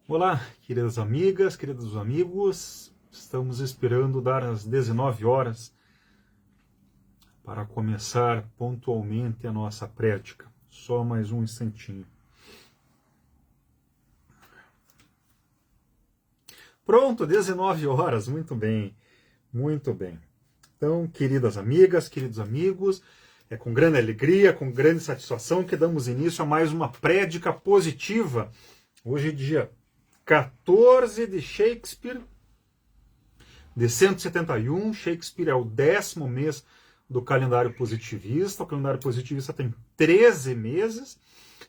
Olá, queridas amigas, queridos amigos. Estamos esperando dar as 19 horas para começar pontualmente a nossa prática. Só mais um instantinho. Pronto, 19 horas, muito bem, muito bem. Então, queridas amigas, queridos amigos, é com grande alegria, com grande satisfação que damos início a mais uma prédica positiva. Hoje é dia 14 de Shakespeare, de 171. Shakespeare é o 10º mês do calendário positivista. O calendário positivista tem 13 meses,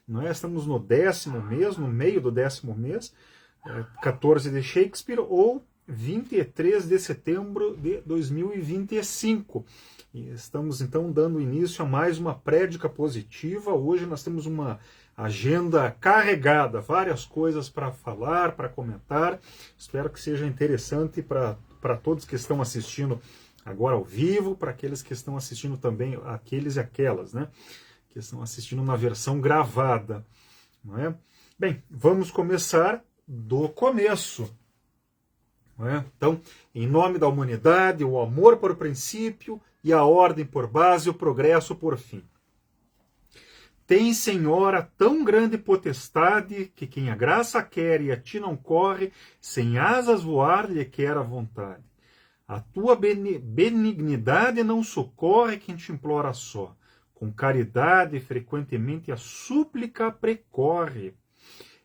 não é? Estamos no 10º mês, no meio do 10º mês, 14 de Shakespeare, ou 23 de setembro de 2025. E estamos então dando início a mais uma prédica positiva. Hoje nós temos uma agenda carregada, várias coisas para falar, para comentar. Espero que seja interessante para todos que estão assistindo agora ao vivo, para aqueles que estão assistindo também, aqueles e aquelas, né, que estão assistindo na versão gravada, não é? Bem, vamos começar do começo. Não é? Então, em nome da humanidade, o amor por princípio e a ordem por base, o progresso por fim. Tem, Senhora, tão grande potestade, que quem a graça quer e a ti não corre, sem asas voar lhe quer a vontade. A tua benignidade não socorre quem te implora só. Com caridade, frequentemente a súplica precorre.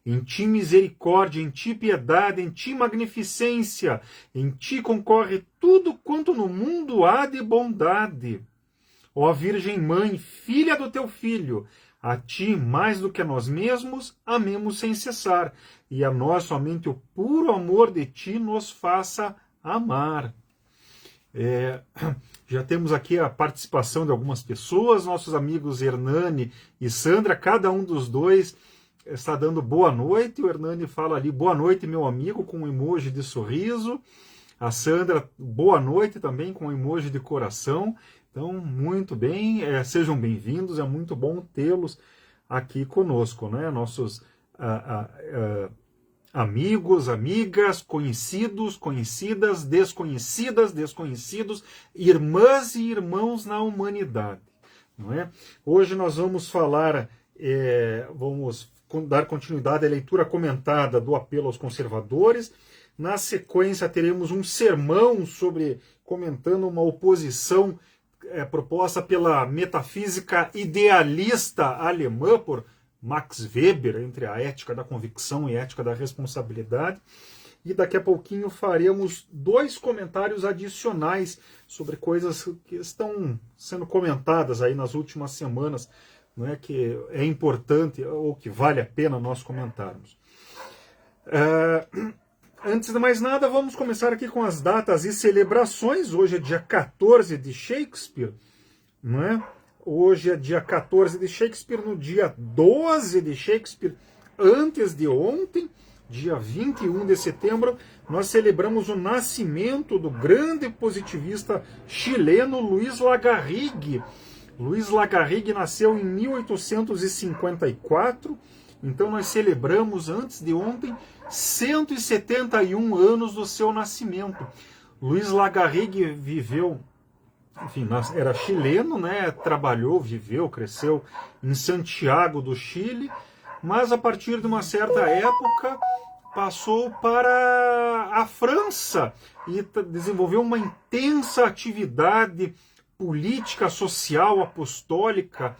Em ti misericórdia, em ti piedade, em ti magnificência, em ti concorre tudo quanto no mundo há de bondade. Ó Virgem Mãe, filha do teu Filho, a ti, mais do que a nós mesmos, amemos sem cessar, e a nós somente o puro amor de ti nos faça amar. Já temos aqui a participação de algumas pessoas, nossos amigos Hernani e Sandra, cada um dos dois está dando boa noite. O Hernani fala ali, boa noite, meu amigo, com um emoji de sorriso. A Sandra, boa noite também, com um emoji de coração. Então, muito bem, sejam bem-vindos, é muito bom tê-los aqui conosco, né? Nossos amigos, amigas, conhecidos, conhecidas, desconhecidas, desconhecidos, irmãs e irmãos na humanidade, não é? Hoje nós vamos falar, vamos dar continuidade à leitura comentada do Apelo aos Conservadores. Na sequência teremos um sermão comentando uma oposição proposta pela metafísica idealista alemã por Max Weber, entre a ética da convicção e a ética da responsabilidade. E daqui a pouquinho faremos 2 comentários adicionais sobre coisas que estão sendo comentadas aí nas últimas semanas, não é, que é importante ou que vale a pena nós comentarmos. Antes de mais nada, vamos começar aqui com as datas e celebrações. Hoje é dia 14 de Shakespeare, não é? Hoje é dia 14 de Shakespeare, no dia 12 de Shakespeare, antes de ontem, dia 21 de setembro, nós celebramos o nascimento do grande positivista chileno Luiz Lagarrigue. Luiz Lagarrigue nasceu em 1854, então nós celebramos antes de ontem 171 anos do seu nascimento. Luiz Lagarrigue viveu, enfim, era chileno, né? Trabalhou, viveu, cresceu em Santiago do Chile, mas a partir de uma certa época passou para a França e desenvolveu uma intensa atividade política, social, apostólica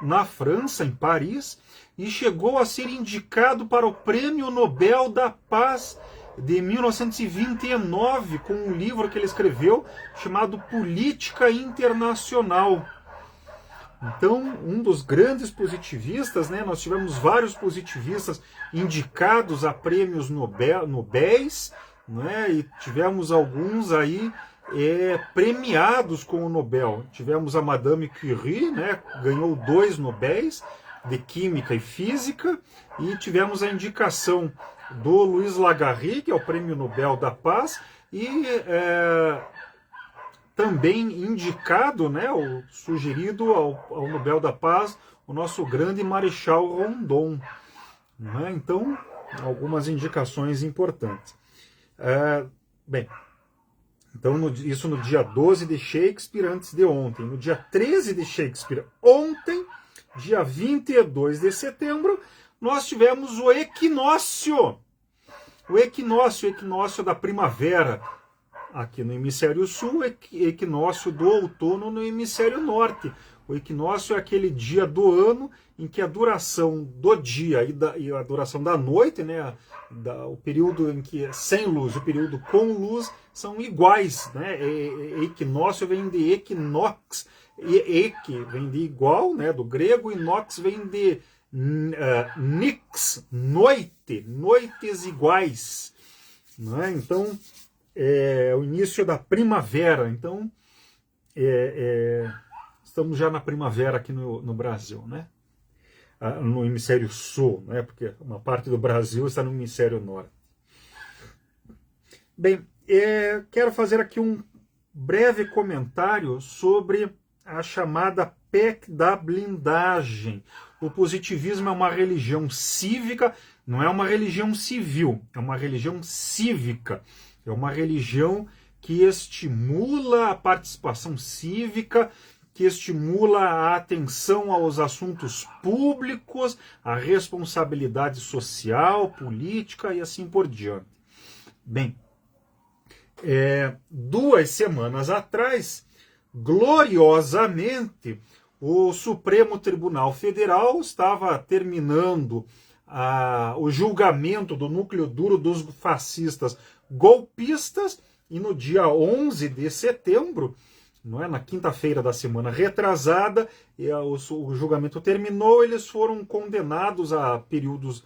na França, em Paris, e chegou a ser indicado para o Prêmio Nobel da Paz de 1929, com um livro que ele escreveu chamado Política Internacional. Então, um dos grandes positivistas, né, nós tivemos vários positivistas indicados a prêmios Nobéis, né, e tivemos alguns aí premiados com o Nobel. Tivemos a Madame Curie, né, ganhou 2 Nobéis de Química e Física, e tivemos a indicação do Luiz Lagarrigue, que é o Prêmio Nobel da Paz, e também indicado, né, sugerido ao Nobel da Paz, o nosso grande Marechal Rondon. Né? Então, algumas indicações importantes. Bem, então isso no dia 12 de Shakespeare, antes de ontem. No dia 13 de Shakespeare, ontem, dia 22 de setembro, nós tivemos o equinócio. O equinócio da primavera aqui no hemisfério sul, equinócio do outono no hemisfério norte. O equinócio é aquele dia do ano em que a duração do dia e a duração da noite, né, o período em que é sem luz e o período com luz são iguais. Né? Equinócio vem de equinox, eque vem de igual, né, do grego, e nox vem de nix, noite, noites iguais. Né? Então, é o início da primavera. Então, estamos já na primavera aqui no Brasil, né? No hemisfério sul, né? Porque uma parte do Brasil está no hemisfério norte. Bem, quero fazer aqui um breve comentário sobre a chamada PEC da blindagem. O positivismo é uma religião cívica, não é uma religião civil, é uma religião cívica. É uma religião que estimula a participação cívica, que estimula a atenção aos assuntos públicos, a responsabilidade social, política e assim por diante. Bem, 2 semanas atrás, gloriosamente, o Supremo Tribunal Federal estava terminando o julgamento do núcleo duro dos fascistas golpistas, e no dia 11 de setembro, não é, na quinta-feira da semana retrasada, o julgamento terminou, eles foram condenados a períodos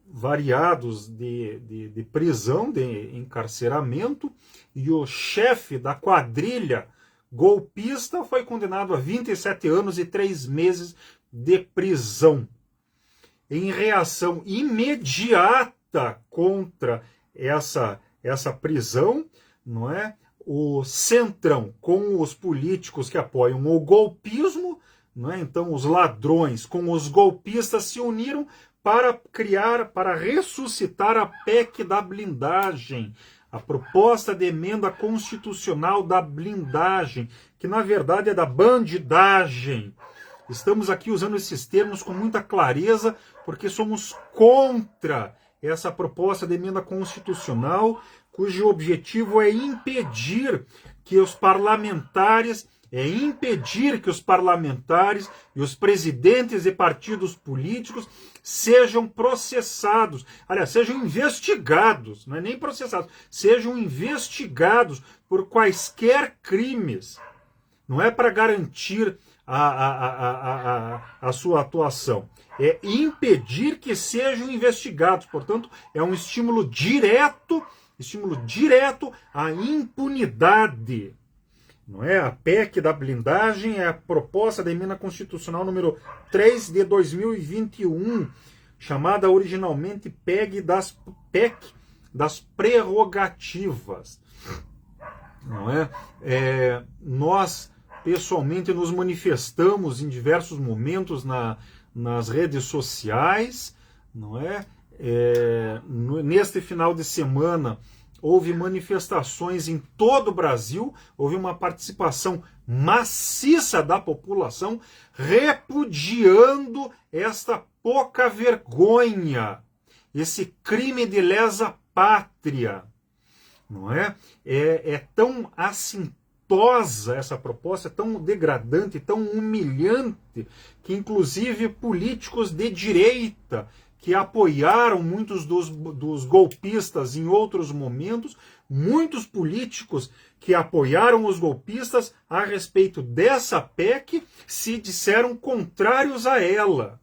variados de prisão, de encarceramento, e o chefe da quadrilha golpista foi condenado a 27 anos e 3 meses de prisão. Em reação imediata contra essa prisão, não é? O Centrão, com os políticos que apoiam o golpismo, não é? Então os ladrões com os golpistas se uniram para ressuscitar a PEC da blindagem, a proposta de emenda constitucional da blindagem, que na verdade é da bandidagem. Estamos aqui usando esses termos com muita clareza, porque somos contra essa proposta de emenda constitucional, cujo objetivo é impedir que os parlamentares e os presidentes de partidos políticos sejam processados, aliás, sejam investigados, não é nem processados, sejam investigados por quaisquer crimes. Não é para garantir a sua atuação, é impedir que sejam investigados. Portanto, é um estímulo direto à impunidade. Não é? A PEC da blindagem é a proposta da emenda constitucional número 3 de 2021, chamada originalmente PEC das prerrogativas. Não é? Nós pessoalmente nos manifestamos em diversos momentos nas redes sociais, não é? Neste final de semana houve manifestações em todo o Brasil, houve uma participação maciça da população repudiando esta pouca vergonha, esse crime de lesa pátria, não é? É tão assintosa essa proposta, é tão degradante, tão humilhante, que inclusive políticos de direita que apoiaram muitos dos golpistas em outros momentos, muitos políticos que apoiaram os golpistas a respeito dessa PEC se disseram contrários a ela.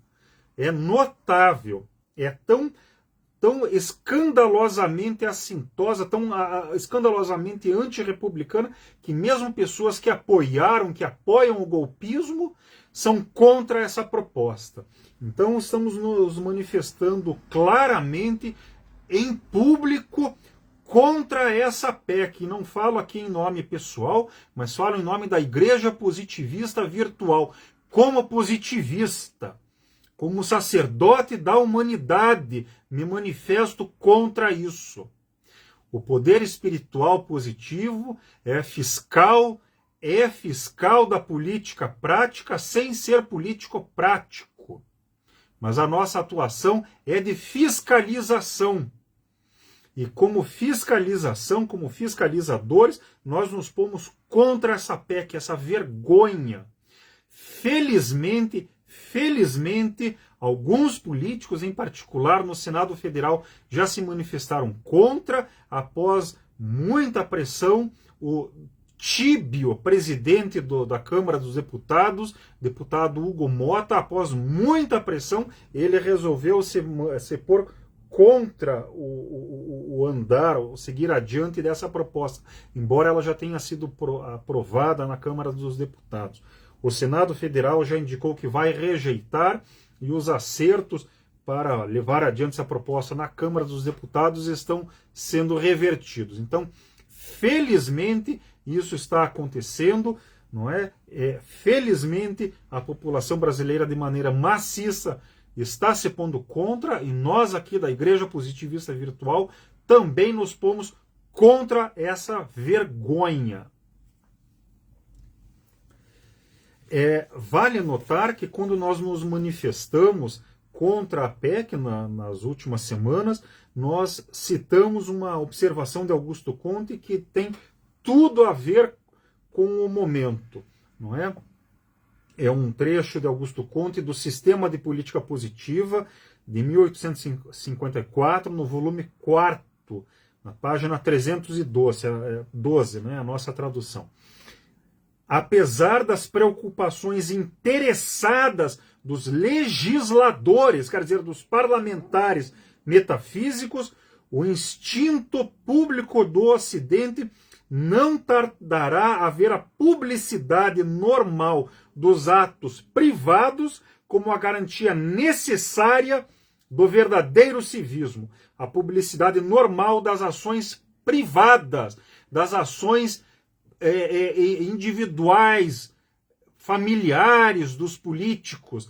É notável, é tão escandalosamente assintosa, tão escandalosamente antirrepublicana, que mesmo pessoas que apoiam o golpismo, são contra essa proposta. Então estamos nos manifestando claramente em público contra essa PEC. Não falo aqui em nome pessoal, mas falo em nome da Igreja Positivista Virtual. Como positivista, como sacerdote da humanidade, me manifesto contra isso. O poder espiritual positivo é fiscal da política prática sem ser político prático. Mas a nossa atuação é de fiscalização. E como fiscalização, como fiscalizadores, nós nos pomos contra essa PEC, essa vergonha. Felizmente, alguns políticos, em particular no Senado Federal, já se manifestaram contra, após muita pressão. O tíbio presidente da Câmara dos Deputados, deputado Hugo Mota, após muita pressão, ele resolveu se pôr contra o andar, o seguir adiante dessa proposta, embora ela já tenha sido aprovada na Câmara dos Deputados. O Senado Federal já indicou que vai rejeitar, e os acertos para levar adiante essa proposta na Câmara dos Deputados estão sendo revertidos. Então, felizmente, isso está acontecendo, não é? Felizmente, a população brasileira, de maneira maciça, está se pondo contra, e nós aqui da Igreja Positivista Virtual também nos pomos contra essa vergonha. Vale notar que quando nós nos manifestamos contra a PEC nas últimas semanas, nós citamos uma observação de Augusto Conte que tem tudo a ver com o momento, não é? É um trecho de Augusto Conte do Sistema de Política Positiva, de 1854, no volume 4º, na página 312, né, a nossa tradução. Apesar das preocupações interessadas dos legisladores, quer dizer, dos parlamentares metafísicos, o instinto público do Ocidente não tardará a ver a publicidade normal dos atos privados como a garantia necessária do verdadeiro civismo. A publicidade normal das ações privadas, das ações individuais, familiares dos políticos,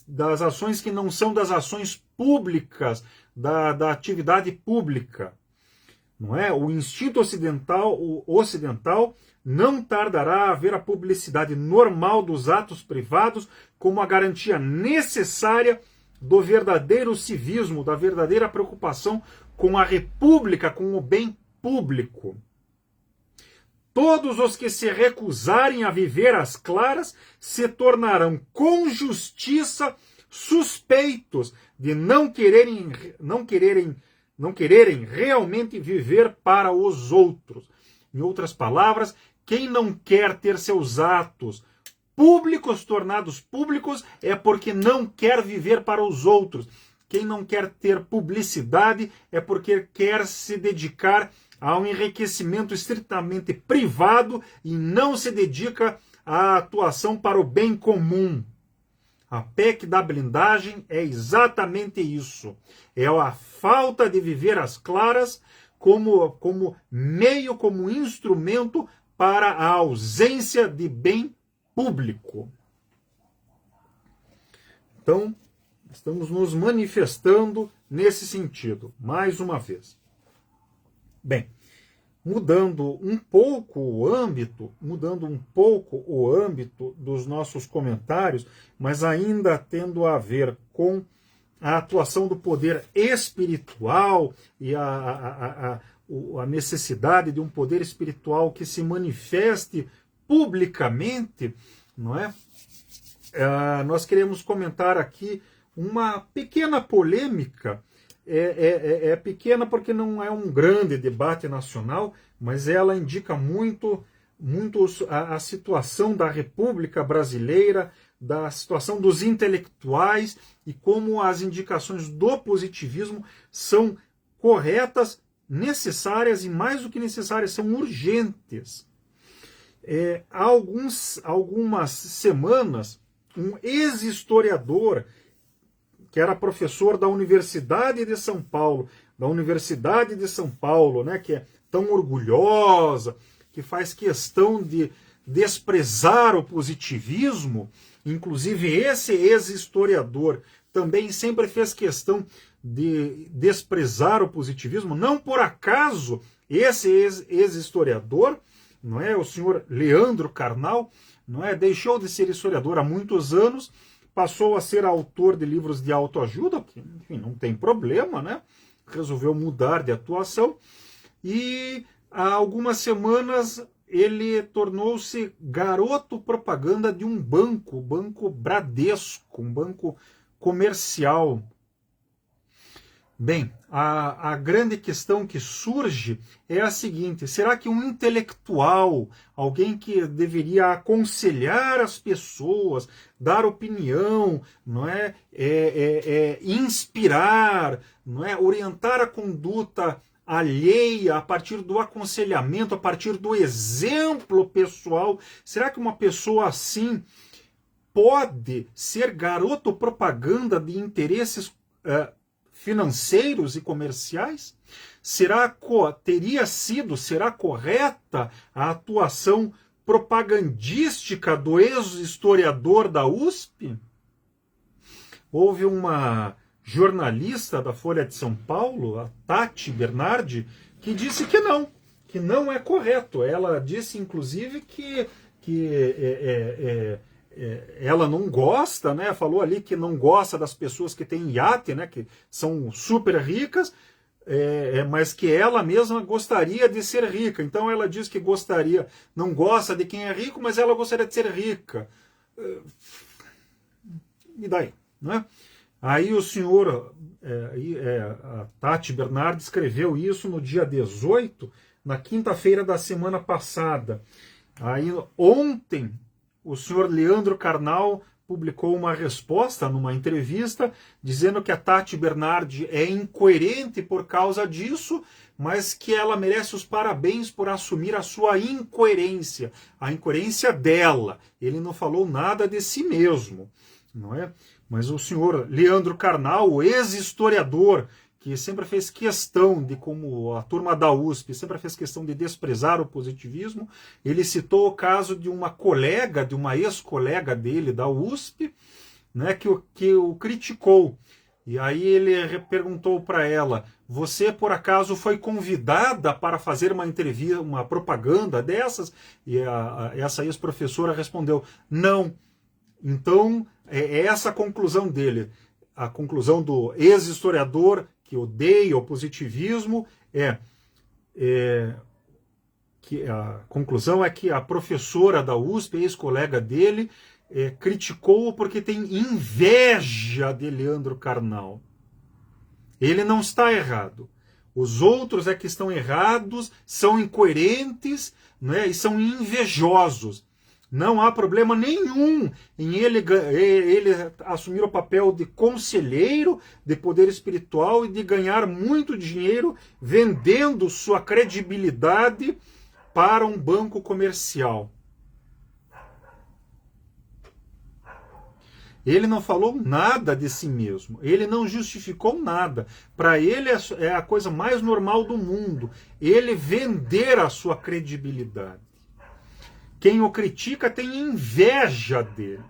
das ações que não são das ações públicas, da atividade pública. Não é? O instinto ocidental não tardará a ver a publicidade normal dos atos privados como a garantia necessária do verdadeiro civismo, da verdadeira preocupação com a república, com o bem público. Todos os que se recusarem a viver às claras se tornarão com justiça suspeitos de não quererem realmente viver para os outros. Em outras palavras, quem não quer ter seus atos públicos tornados públicos é porque não quer viver para os outros. Quem não quer ter publicidade é porque quer se dedicar a um enriquecimento estritamente privado e não se dedica à atuação para o bem comum. A PEC da blindagem é exatamente isso. É a falta de viver às claras como meio, como instrumento para a ausência de bem público. Então, estamos nos manifestando nesse sentido, mais uma vez. Bem, mudando um pouco o âmbito dos nossos comentários, mas ainda tendo a ver com a atuação do poder espiritual e a necessidade de um poder espiritual que se manifeste publicamente, não é? Nós queremos comentar aqui uma pequena polêmica. É pequena porque não é um grande debate nacional, mas ela indica muito a situação da República Brasileira, da situação dos intelectuais e como as indicações do positivismo são corretas, necessárias e, mais do que necessárias, são urgentes. Há algumas semanas, um ex-historiador que era professor da Universidade de São Paulo, né, que é tão orgulhosa, que faz questão de desprezar o positivismo. Inclusive, esse ex-historiador também sempre fez questão de desprezar o positivismo. Não por acaso, esse ex-historiador, não é, o senhor Leandro Carnal, não é, deixou de ser historiador há muitos anos, passou a ser autor de livros de autoajuda, que, enfim, não tem problema, né? Resolveu mudar de atuação, e há algumas semanas ele tornou-se garoto propaganda de um banco, o Banco Bradesco, um banco comercial. Bem, a grande questão que surge é a seguinte: será que um intelectual, alguém que deveria aconselhar as pessoas, dar opinião, não é, inspirar, não é, orientar a conduta alheia a partir do aconselhamento, a partir do exemplo pessoal, será que uma pessoa assim pode ser garoto propaganda de interesses financeiros e comerciais? Será correta a atuação propagandística do ex-historiador da USP? Houve uma jornalista da Folha de São Paulo, a Tati Bernardi, que disse que não é correto. Ela disse, inclusive, que ela não gosta, né? Falou ali que não gosta das pessoas que têm iate, né? Que são super ricas, mas que ela mesma gostaria de ser rica. Então ela diz que não gosta de quem é rico, mas ela gostaria de ser rica. E daí, não é? Aí o senhor, a Tati Bernardi, escreveu isso no dia 18, na quinta-feira da semana passada. Aí ontem o senhor Leandro Carnal publicou uma resposta numa entrevista dizendo que a Tati Bernardi é incoerente por causa disso, mas que ela merece os parabéns por assumir a sua incoerência, a incoerência dela. Ele não falou nada de si mesmo, não é? Mas o senhor Leandro Carnal, o ex-historiador, que sempre fez questão de, como a turma da USP, sempre fez questão de desprezar o positivismo, ele citou o caso de uma colega, de uma ex-colega dele da USP, né, que o criticou. E aí ele perguntou para ela: você por acaso foi convidada para fazer uma entrevista, uma propaganda dessas? E essa ex-professora respondeu: não. Então, é essa a conclusão dele. A conclusão do ex-historiador que odeia o positivismo que a conclusão é que a professora da USP, ex-colega dele, criticou-o porque tem inveja de Leandro Carnal. Ele não está errado. Os outros é que estão errados, são incoerentes, né, e são invejosos. Não há problema nenhum em ele assumir o papel de conselheiro, de poder espiritual e de ganhar muito dinheiro vendendo sua credibilidade para um banco comercial. Ele não falou nada de si mesmo, ele não justificou nada. Para ele é a coisa mais normal do mundo, ele vender a sua credibilidade. Quem o critica tem inveja dele.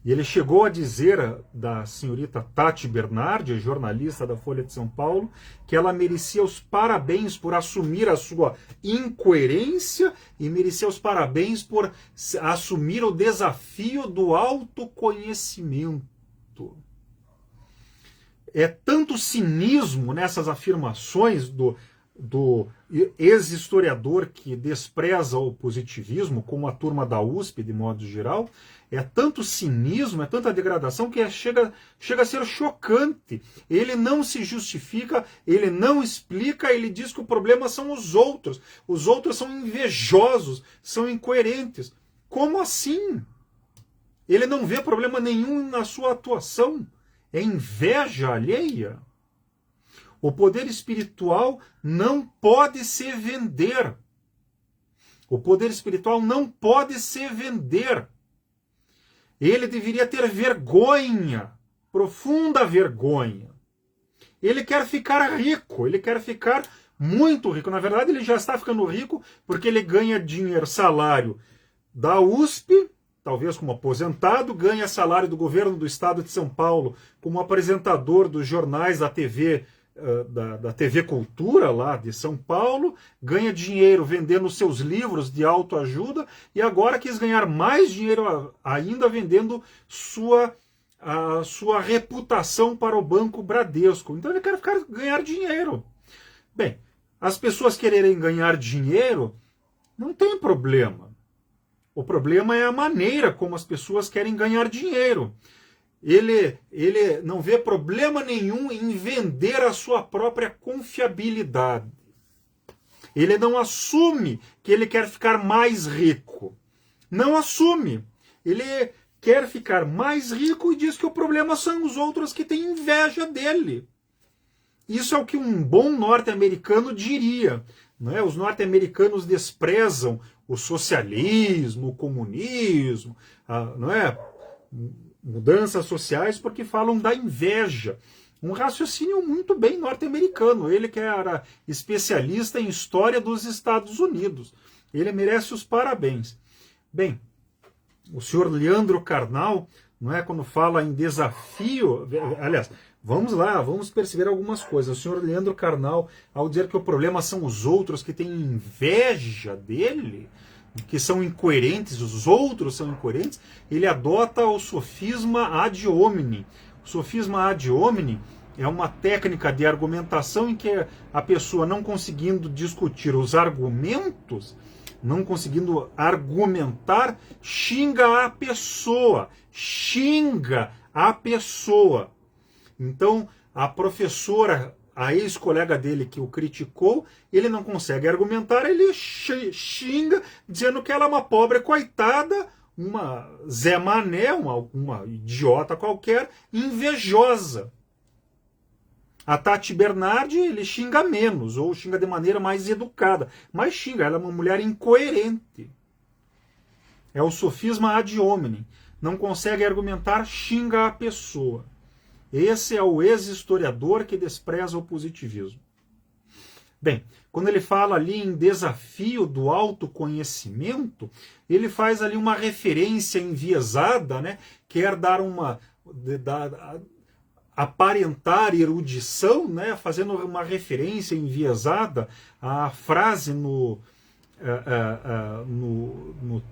E ele chegou a dizer da senhorita Tati Bernardi, jornalista da Folha de São Paulo, que ela merecia os parabéns por assumir a sua incoerência e merecia os parabéns por assumir o desafio do autoconhecimento. É tanto cinismo nessas afirmações do ex-historiador que despreza o positivismo, como a turma da USP, de modo geral, é tanto cinismo, é tanta degradação que chega a ser chocante. Ele não se justifica, ele não explica, ele diz que o problema são os outros são invejosos, são incoerentes. Como assim? Ele não vê problema nenhum na sua atuação, é inveja alheia. O poder espiritual não pode se vender. O poder espiritual não pode se vender. Ele deveria ter vergonha, profunda vergonha. Ele quer ficar rico, ele quer ficar muito rico. Na verdade, ele já está ficando rico porque ele ganha dinheiro, salário da USP, talvez como aposentado, ganha salário do governo do estado de São Paulo como apresentador dos jornais da TV, da TV Cultura lá de São Paulo, ganha dinheiro vendendo seus livros de autoajuda e agora quis ganhar mais dinheiro ainda vendendo a sua reputação para o Banco Bradesco. Então ele quer ganhar dinheiro. Bem, as pessoas quererem ganhar dinheiro não tem problema. O problema é a maneira como as pessoas querem ganhar dinheiro. Ele não vê problema nenhum em vender a sua própria confiabilidade. Ele não assume que ele quer ficar mais rico. Não assume. Ele quer ficar mais rico e diz que o problema são os outros que têm inveja dele. Isso é o que um bom norte-americano diria. Não é? Os norte-americanos desprezam o socialismo, o comunismo, não é? Mudanças sociais porque falam da inveja. Um raciocínio muito bem norte-americano. Ele que era especialista em história dos Estados Unidos. Ele merece os parabéns. Bem, o senhor Leandro Carnal, não é, quando fala em desafio, aliás, vamos lá, vamos perceber algumas coisas. O senhor Leandro Carnal, ao dizer que o problema são os outros que têm inveja dele, que são incoerentes, os outros são incoerentes, ele adota o sofisma ad hominem. O sofisma ad hominem é uma técnica de argumentação em que a pessoa, não conseguindo discutir os argumentos, não conseguindo argumentar, xinga a pessoa. Xinga a pessoa. Então, a professora, a ex-colega dele que o criticou, ele não consegue argumentar, ele xinga, dizendo que ela é uma pobre coitada, uma Zé Mané, uma idiota qualquer, invejosa. A Tati Bernardi, ele xinga menos, ou xinga de maneira mais educada, mas xinga, ela é uma mulher incoerente. É o sofisma ad hominem. Não consegue argumentar, xinga a pessoa. Esse é o ex-historiador que despreza o positivismo. Bem, quando ele fala ali em desafio do autoconhecimento, ele faz ali uma referência enviesada, né? Quer dar aparentar erudição, né? Fazendo uma referência enviesada à frase no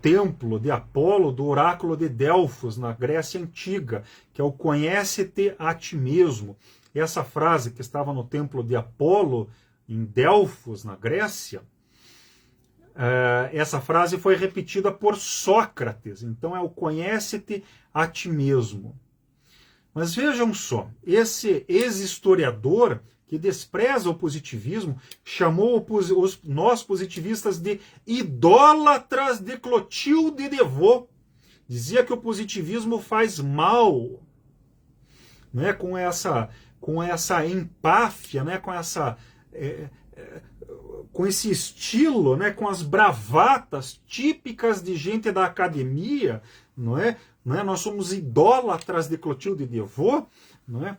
templo de Apolo, do oráculo de Delfos, na Grécia Antiga, que é o conhece-te a ti mesmo. Essa frase que estava no templo de Apolo, em Delfos, na Grécia, essa frase foi repetida por Sócrates. Então é o conhece-te a ti mesmo. Mas vejam só, esse ex-historiador que despreza o positivismo, chamou nós positivistas de idólatras de Clotilde de Vaux. Dizia que o positivismo faz mal, né, com essa empáfia, né, com esse estilo, né, com as bravatas típicas de gente da academia, não é? Nós somos idólatras de Clotilde de Vaux, não é?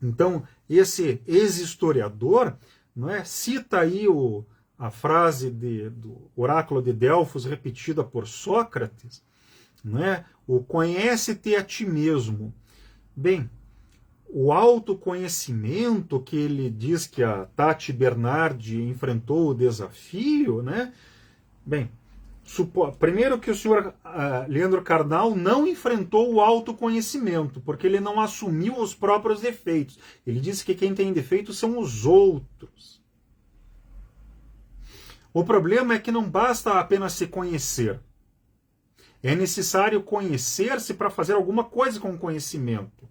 Então, esse ex-historiador, não é, cita aí a frase do oráculo de Delfos repetida por Sócrates, não é? O conhece-te a ti mesmo. Bem, o autoconhecimento que ele diz que a Tati Bernardi enfrentou o desafio, né? Bem, primeiro que o senhor Leandro Carnal não enfrentou o autoconhecimento, porque ele não assumiu os próprios defeitos. Ele disse que quem tem defeitos são os outros. O problema é que não basta apenas se conhecer. É necessário conhecer-se para fazer alguma coisa com o conhecimento.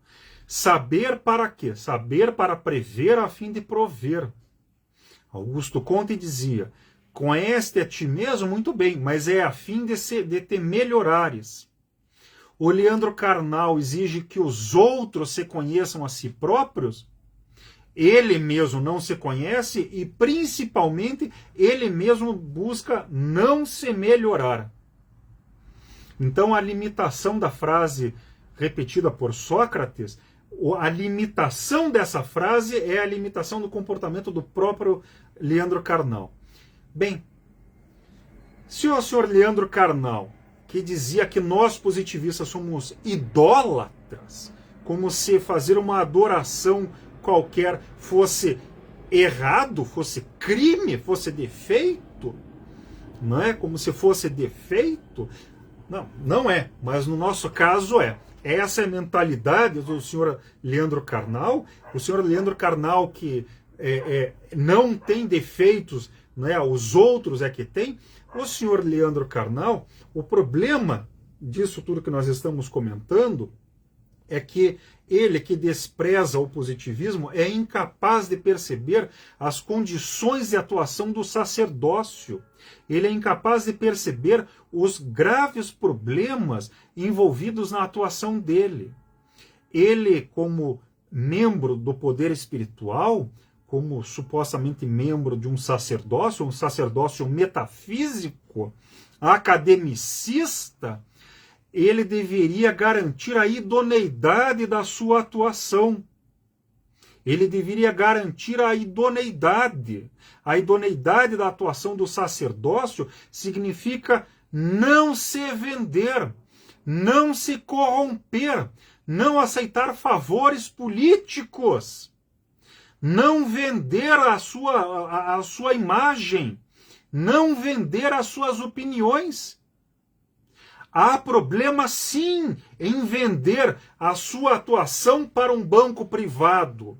Saber para quê? Saber para prever a fim de prover. Augusto Conte dizia: conhece a ti mesmo muito bem, mas é a fim de te melhorares. O Leandro Carnal exige que os outros se conheçam a si próprios. Ele mesmo não se conhece e, principalmente, ele mesmo busca não se melhorar. Então, a limitação da frase repetida por Sócrates, A limitação dessa frase é a limitação do comportamento do próprio Leandro Carnal. Bem, se o senhor Leandro Carnal, que dizia que nós positivistas somos idólatras, como se fazer uma adoração qualquer fosse errado, fosse crime, fosse defeito, não é? Como se fosse defeito. Não, não é, mas no nosso caso é. Essa é a mentalidade do senhor Leandro Carnal. O senhor Leandro Carnal que não tem defeitos, né? Os outros é que tem. O senhor Leandro Carnal, o problema disso tudo que nós estamos comentando é que ele que despreza o positivismo é incapaz de perceber as condições de atuação do sacerdócio. Ele é incapaz de perceber os graves problemas envolvidos na atuação dele. Ele, como membro do poder espiritual, como supostamente membro de um sacerdócio metafísico, academicista, ele deveria garantir a idoneidade da sua atuação. Ele deveria garantir a idoneidade. A idoneidade da atuação do sacerdócio significa não se vender, não se corromper, não aceitar favores políticos, não vender a sua imagem, não vender as suas opiniões. Há problema, sim, em vender a sua atuação para um banco privado.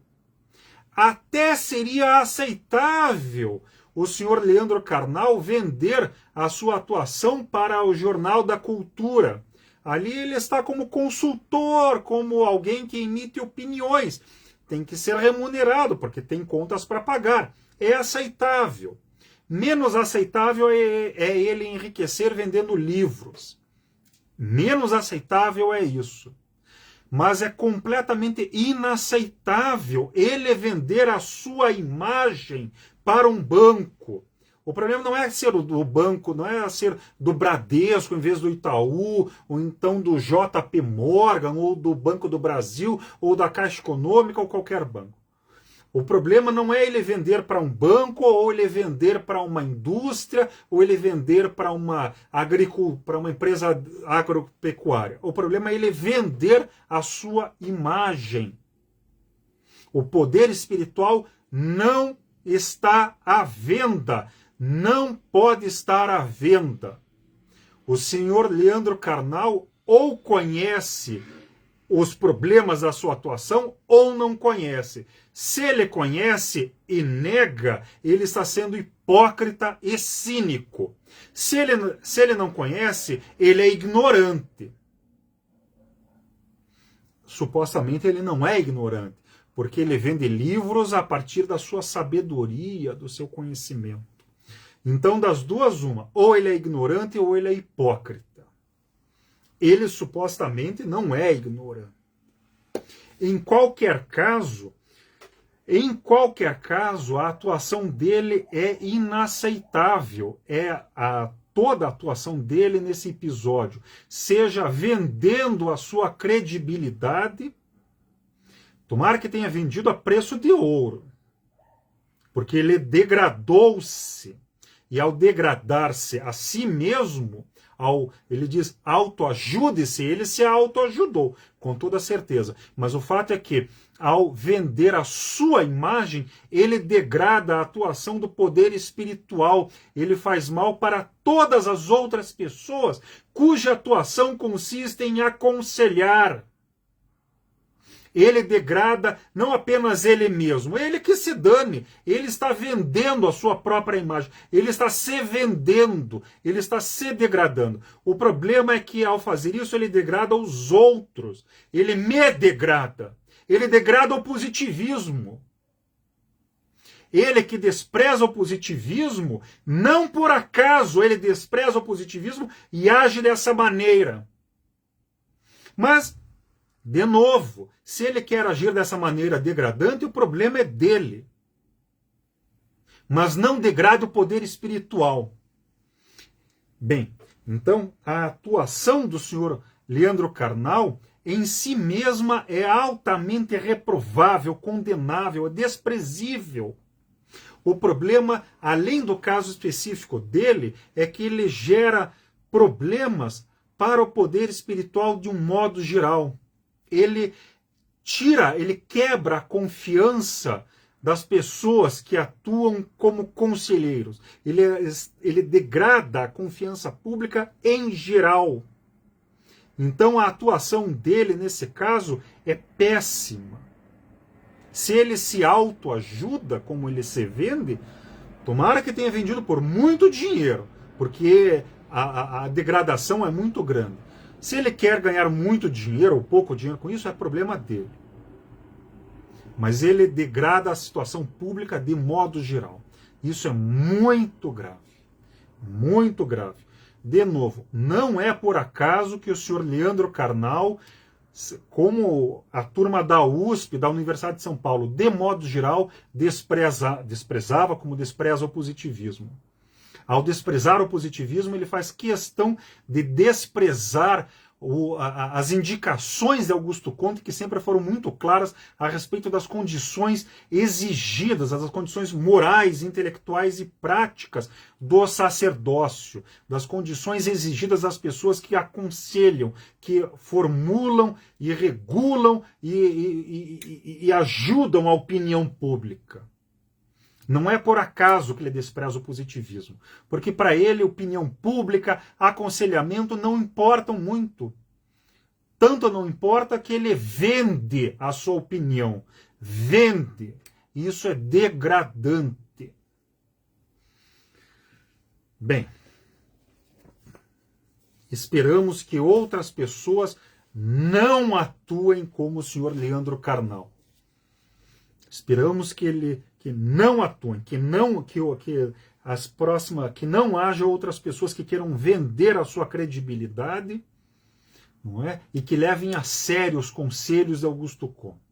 Até seria aceitável o senhor Leandro Carnal vender a sua atuação para o Jornal da Cultura. Ali ele está como consultor, como alguém que emite opiniões. Tem que ser remunerado, porque tem contas para pagar. É aceitável. Menos aceitável é ele enriquecer vendendo livros. Menos aceitável é isso. Mas é completamente inaceitável ele vender a sua imagem para um banco. O problema não é ser do banco, não é ser do Bradesco em vez do Itaú, ou então do JP Morgan, ou do Banco do Brasil, ou da Caixa Econômica, ou qualquer banco. O problema não é ele vender para um banco, ou ele vender para uma indústria, ou ele vender para uma empresa agropecuária. O problema é ele vender a sua imagem. O poder espiritual não está à venda. Não pode estar à venda. O senhor Leandro Carnal ou conhece os problemas da sua atuação ou não conhece. Se ele conhece e nega, ele está sendo hipócrita e cínico. Se ele não conhece, ele é ignorante. Supostamente ele não é ignorante, porque ele vende livros a partir da sua sabedoria, do seu conhecimento. Então, das duas, uma. Ou ele é ignorante ou ele é hipócrita. Ele supostamente não é ignorante. Em qualquer caso, a atuação dele é inaceitável. Toda a atuação dele nesse episódio, seja vendendo a sua credibilidade, tomara que tenha vendido a preço de ouro, porque ele degradou-se. E ao degradar-se a si mesmo, ele diz autoajude-se, ele se autoajudou, com toda certeza. Mas o fato é que, ao vender a sua imagem, ele degrada a atuação do poder espiritual. Ele faz mal para todas as outras pessoas, cuja atuação consiste em aconselhar. Ele degrada não apenas ele mesmo, ele que se dane, ele está vendendo a sua própria imagem, ele está se vendendo, ele está se degradando. O problema é que ao fazer isso ele degrada os outros, ele me degrada, ele degrada o positivismo. Ele que despreza o positivismo, não por acaso ele despreza o positivismo e age dessa maneira. Mas de novo, se ele quer agir dessa maneira degradante, o problema é dele. Mas não degrade o poder espiritual. Bem, então a atuação do senhor Leandro Carnal em si mesma é altamente reprovável, condenável, é desprezível. O problema, além do caso específico dele, é que ele gera problemas para o poder espiritual de um modo geral. Ele quebra a confiança das pessoas que atuam como conselheiros. Ele degrada a confiança pública em geral. Então a atuação dele, nesse caso, é péssima. Se ele se autoajuda, como ele se vende, tomara que tenha vendido por muito dinheiro, porque a degradação é muito grande. Se ele quer ganhar muito dinheiro ou pouco dinheiro com isso, é problema dele. Mas ele degrada a situação pública de modo geral. Isso é muito grave. Muito grave. De novo, não é por acaso que o senhor Leandro Carnal, como a turma da USP, da Universidade de São Paulo, de modo geral, desprezava como despreza o positivismo. Ao desprezar o positivismo, ele faz questão de desprezar as indicações de Augusto Comte, que sempre foram muito claras a respeito das condições exigidas, das condições morais, intelectuais e práticas do sacerdócio, das condições exigidas das pessoas que aconselham, que formulam e regulam e ajudam a opinião pública. Não é por acaso que ele despreza o positivismo, porque para ele opinião pública, aconselhamento não importam muito. Tanto não importa que ele vende a sua opinião. Vende. Isso é degradante. Bem, esperamos que outras pessoas não atuem como o senhor Leandro Carnal. Esperamos que não atuem, que não haja outras pessoas que queiram vender a sua credibilidade, não é? E que levem a sério os conselhos de Augusto Comte.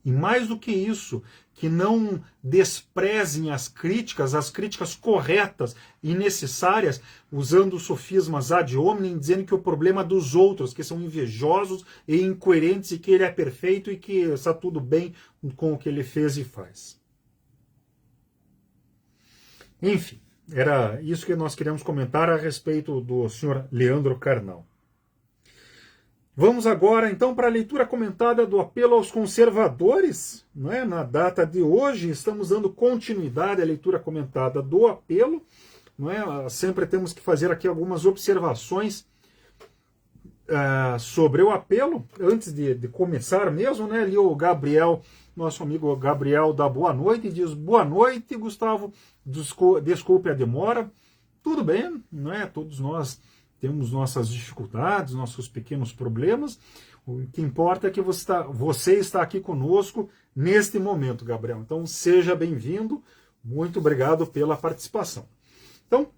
E mais do que isso, que não desprezem as críticas corretas e necessárias, usando sofismas ad hominem, dizendo que o problema é dos outros, que são invejosos e incoerentes, e que ele é perfeito e que está tudo bem com o que ele fez e faz. Enfim, era isso que nós queríamos comentar a respeito do senhor Leandro Carnal. Vamos agora, então, para a leitura comentada do apelo aos conservadores. Não é? Na data de hoje, estamos dando continuidade à leitura comentada do apelo. Não é? Sempre temos que fazer aqui algumas observações sobre o apelo. Antes de começar mesmo, né? Ali o Gabriel, nosso amigo Gabriel, dá boa noite e diz: boa noite, Gustavo, desculpe a demora. Tudo bem, não é? Todos nós temos nossas dificuldades, nossos pequenos problemas. O que importa é que você está aqui conosco neste momento, Gabriel. Então, seja bem-vindo. Muito obrigado pela participação. Então,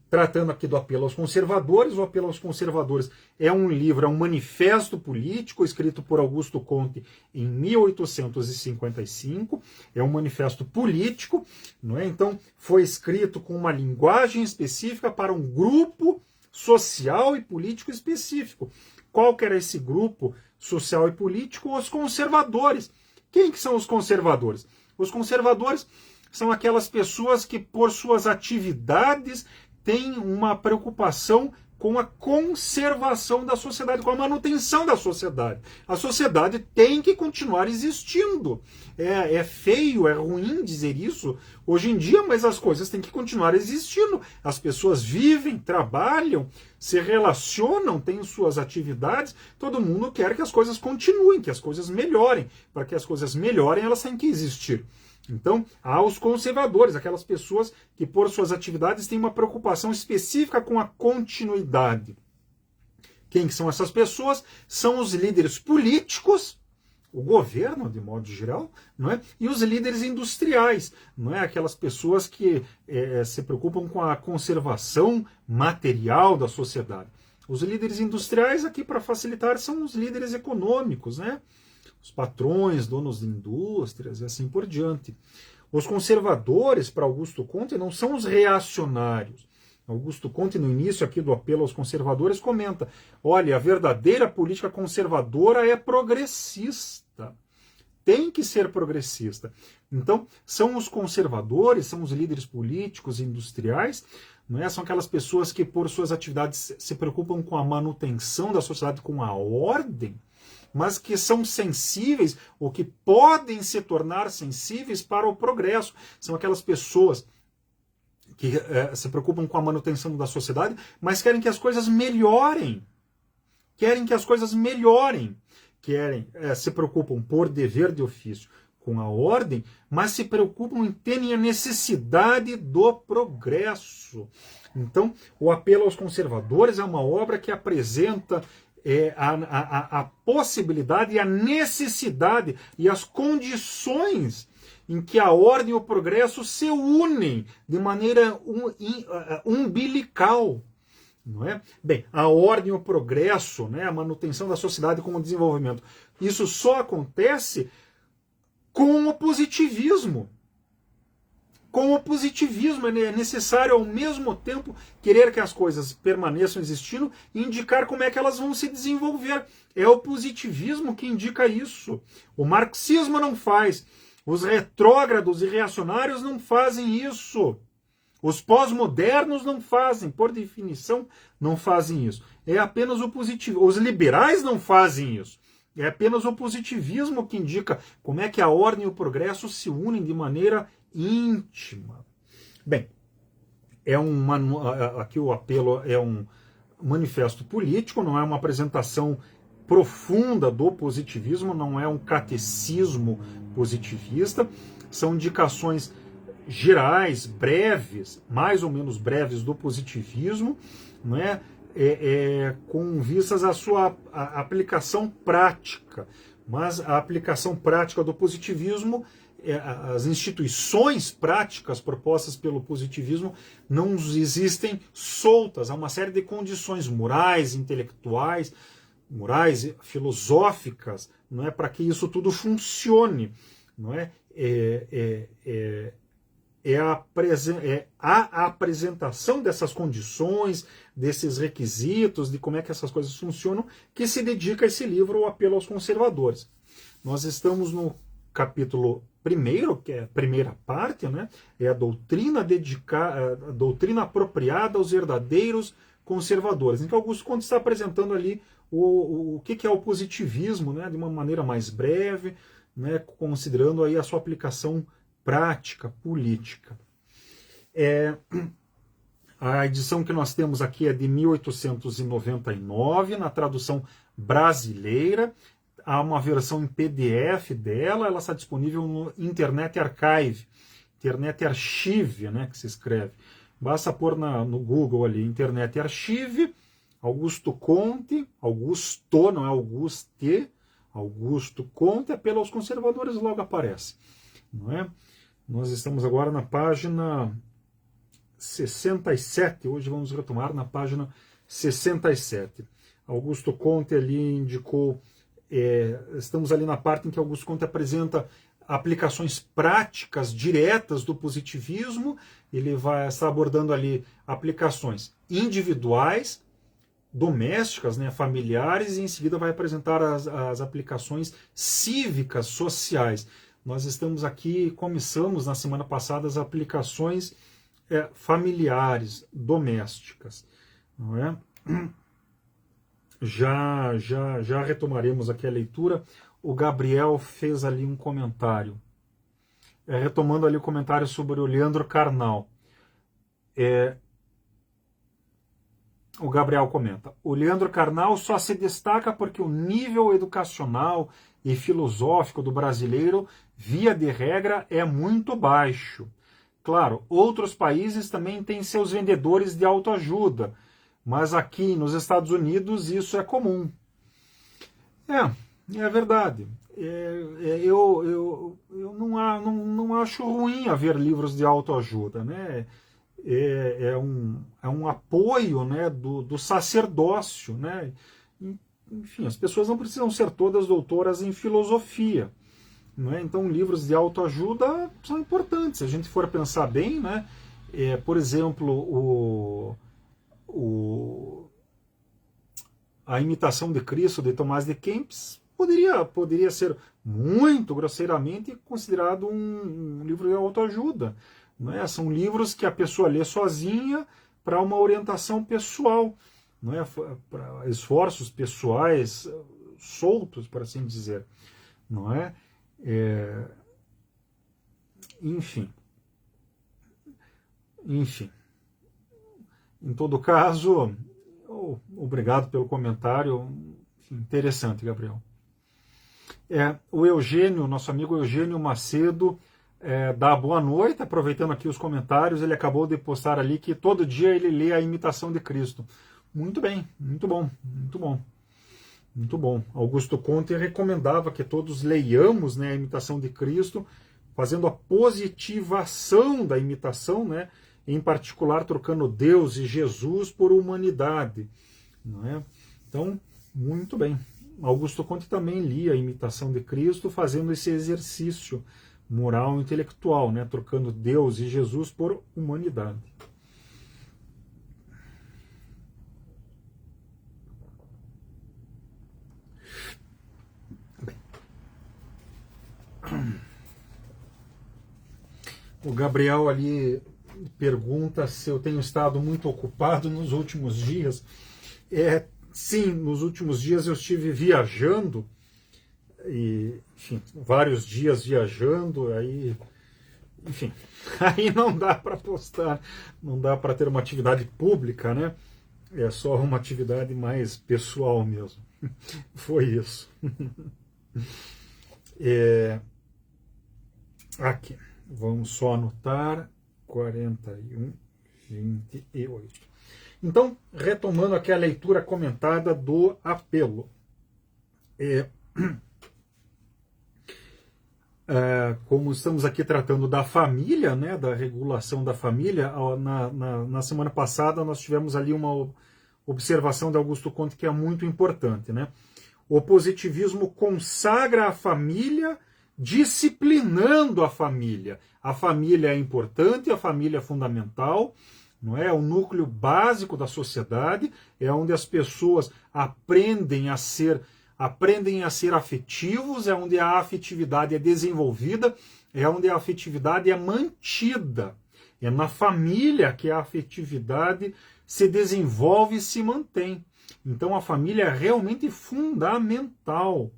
tratando aqui do apelo aos conservadores, o apelo aos conservadores é um livro, é um manifesto político escrito por Augusto Comte em 1855. É um manifesto político, não é? Então, foi escrito com uma linguagem específica para um grupo social e político específico. Qual que era esse grupo social e político? Os conservadores. Quem que são os conservadores? Os conservadores são aquelas pessoas que, por suas atividades, têm uma preocupação com a conservação da sociedade, com a manutenção da sociedade. A sociedade tem que continuar existindo. É feio, é ruim dizer isso hoje em dia, mas as coisas têm que continuar existindo. As pessoas vivem, trabalham, se relacionam, têm suas atividades. Todo mundo quer que as coisas continuem, que as coisas melhorem. Para que as coisas melhorem, elas têm que existir. Então, há os conservadores, aquelas pessoas que, por suas atividades, têm uma preocupação específica com a continuidade. Quem que são essas pessoas? São os líderes políticos, o governo, de modo geral, não é? E os líderes industriais, não é? Aquelas pessoas que se preocupam com a conservação material da sociedade. Os líderes industriais, aqui para facilitar, são os líderes econômicos, né? Os patrões, donos de indústrias e assim por diante. Os conservadores, para Augusto Comte, não são os reacionários. Augusto Conte, no início aqui do apelo aos conservadores, comenta: olha, a verdadeira política conservadora é progressista. Tem que ser progressista. Então, são os conservadores, são os líderes políticos e industriais, não é? São aquelas pessoas que, por suas atividades, se preocupam com a manutenção da sociedade, com a ordem, mas que são sensíveis, ou que podem se tornar sensíveis para o progresso. São aquelas pessoas que se preocupam com a manutenção da sociedade, mas querem que as coisas melhorem. Querem que as coisas melhorem. Se preocupam por dever de ofício com a ordem, mas se preocupam em terem a necessidade do progresso. Então, o apelo aos conservadores é uma obra que apresenta a possibilidade e a necessidade e as condições em que a ordem e o progresso se unem de maneira umbilical. Não é? Bem, a ordem e o progresso, né, a manutenção da sociedade com o desenvolvimento, isso só acontece com o positivismo. Com o positivismo é necessário ao mesmo tempo querer que as coisas permaneçam existindo e indicar como é que elas vão se desenvolver. É o positivismo que indica isso. O marxismo não faz. Os retrógrados e reacionários não fazem isso. Os pós-modernos não fazem, por definição, não fazem isso. É apenas o positivismo. Os liberais não fazem isso. É apenas o positivismo que indica como é que a ordem e o progresso se unem de maneira íntima. Bem, aqui o apelo é um manifesto político, não é uma apresentação profunda do positivismo, não é um catecismo positivista, são indicações gerais, breves, mais ou menos breves do positivismo, não é? Com vistas à sua aplicação prática. Mas a aplicação prática do positivismo, as instituições práticas propostas pelo positivismo não existem soltas. Há uma série de condições morais, intelectuais, morais, filosóficas, não é, para que isso tudo funcione, não é? A apresentação dessas condições, desses requisitos, de como é que essas coisas funcionam, que se dedica esse livro, O Apelo aos Conservadores. Nós estamos no capítulo 1º, que é a primeira parte, né? É a doutrina a doutrina apropriada aos verdadeiros conservadores, em que Augusto Conte está apresentando ali o que é o positivismo, né? De uma maneira mais breve, né? Considerando aí a sua aplicação prática, política. A edição que nós temos aqui é de 1899, na tradução brasileira. Há uma versão em PDF dela, ela está disponível no Internet Archive, Internet Archive, né, que se escreve. Basta pôr no Google ali, Internet Archive, Augusto Conte, Augusto, não é Auguste, Augusto Conte, apelo aos conservadores, logo aparece. Não é? Nós estamos agora na página 67, hoje vamos retomar na página 67. Augusto Conte ali indicou, estamos ali na parte em que Augusto Conte apresenta aplicações práticas diretas do positivismo. Ele vai estar abordando ali aplicações individuais, domésticas, né, familiares, e em seguida vai apresentar as aplicações cívicas, sociais. Nós estamos aqui, começamos na semana passada as aplicações familiares, domésticas, não é? Já retomaremos aqui a leitura. O Gabriel fez ali um comentário, retomando ali o comentário sobre o Leandro Carnal. O Gabriel comenta: o Leandro Carnal só se destaca porque o nível educacional e filosófico do brasileiro, via de regra, é muito baixo. Claro, outros países também têm seus vendedores de autoajuda, mas aqui nos Estados Unidos isso é comum. É verdade. Eu não acho ruim haver livros de autoajuda, né? É um apoio, né, do sacerdócio, né? Enfim, as pessoas não precisam ser todas doutoras em filosofia, não é? Então livros de autoajuda são importantes. Se a gente for pensar bem, né, Por exemplo, a Imitação de Cristo, de Tomás de Kempis, poderia ser muito grosseiramente considerado um livro de autoajuda. Não é? São livros que a pessoa lê sozinha para uma orientação pessoal, não é? Para esforços pessoais soltos, por assim dizer. Não é? Enfim. Em todo caso, obrigado pelo comentário. Interessante, Gabriel. O Eugênio, nosso amigo Eugênio Macedo, dá boa noite, aproveitando aqui os comentários. Ele acabou de postar ali que todo dia ele lê a Imitação de Cristo. Muito bem, muito bom, muito bom. Muito bom. Augusto Conte recomendava que todos leiamos, né, a Imitação de Cristo, fazendo a positivação da imitação, né, em particular trocando Deus e Jesus por humanidade. Não é? Então, muito bem. Augusto Conte também lia a Imitação de Cristo, fazendo esse exercício moral e intelectual, né, trocando Deus e Jesus por humanidade. Bem. O Gabriel ali pergunta se eu tenho estado muito ocupado nos últimos dias. Sim, nos últimos dias eu estive viajando, e, enfim, vários dias viajando, aí, enfim, aí não dá para postar, não dá para ter uma atividade pública, né? É só uma atividade mais pessoal mesmo. Foi isso. Aqui, vamos só anotar, 41:28. Então, retomando aqui a leitura comentada do apelo. Como estamos aqui tratando da família, né, da regulação da família, na semana passada nós tivemos ali uma observação de Augusto Conte que é muito importante, né? O positivismo consagra a família, disciplinando a família. A família é importante, a família é fundamental, não é? O núcleo básico da sociedade, é onde as pessoas aprendem a ser afetivos, é onde a afetividade é desenvolvida, é onde a afetividade é mantida. É na família que a afetividade se desenvolve e se mantém. Então a família é realmente fundamental.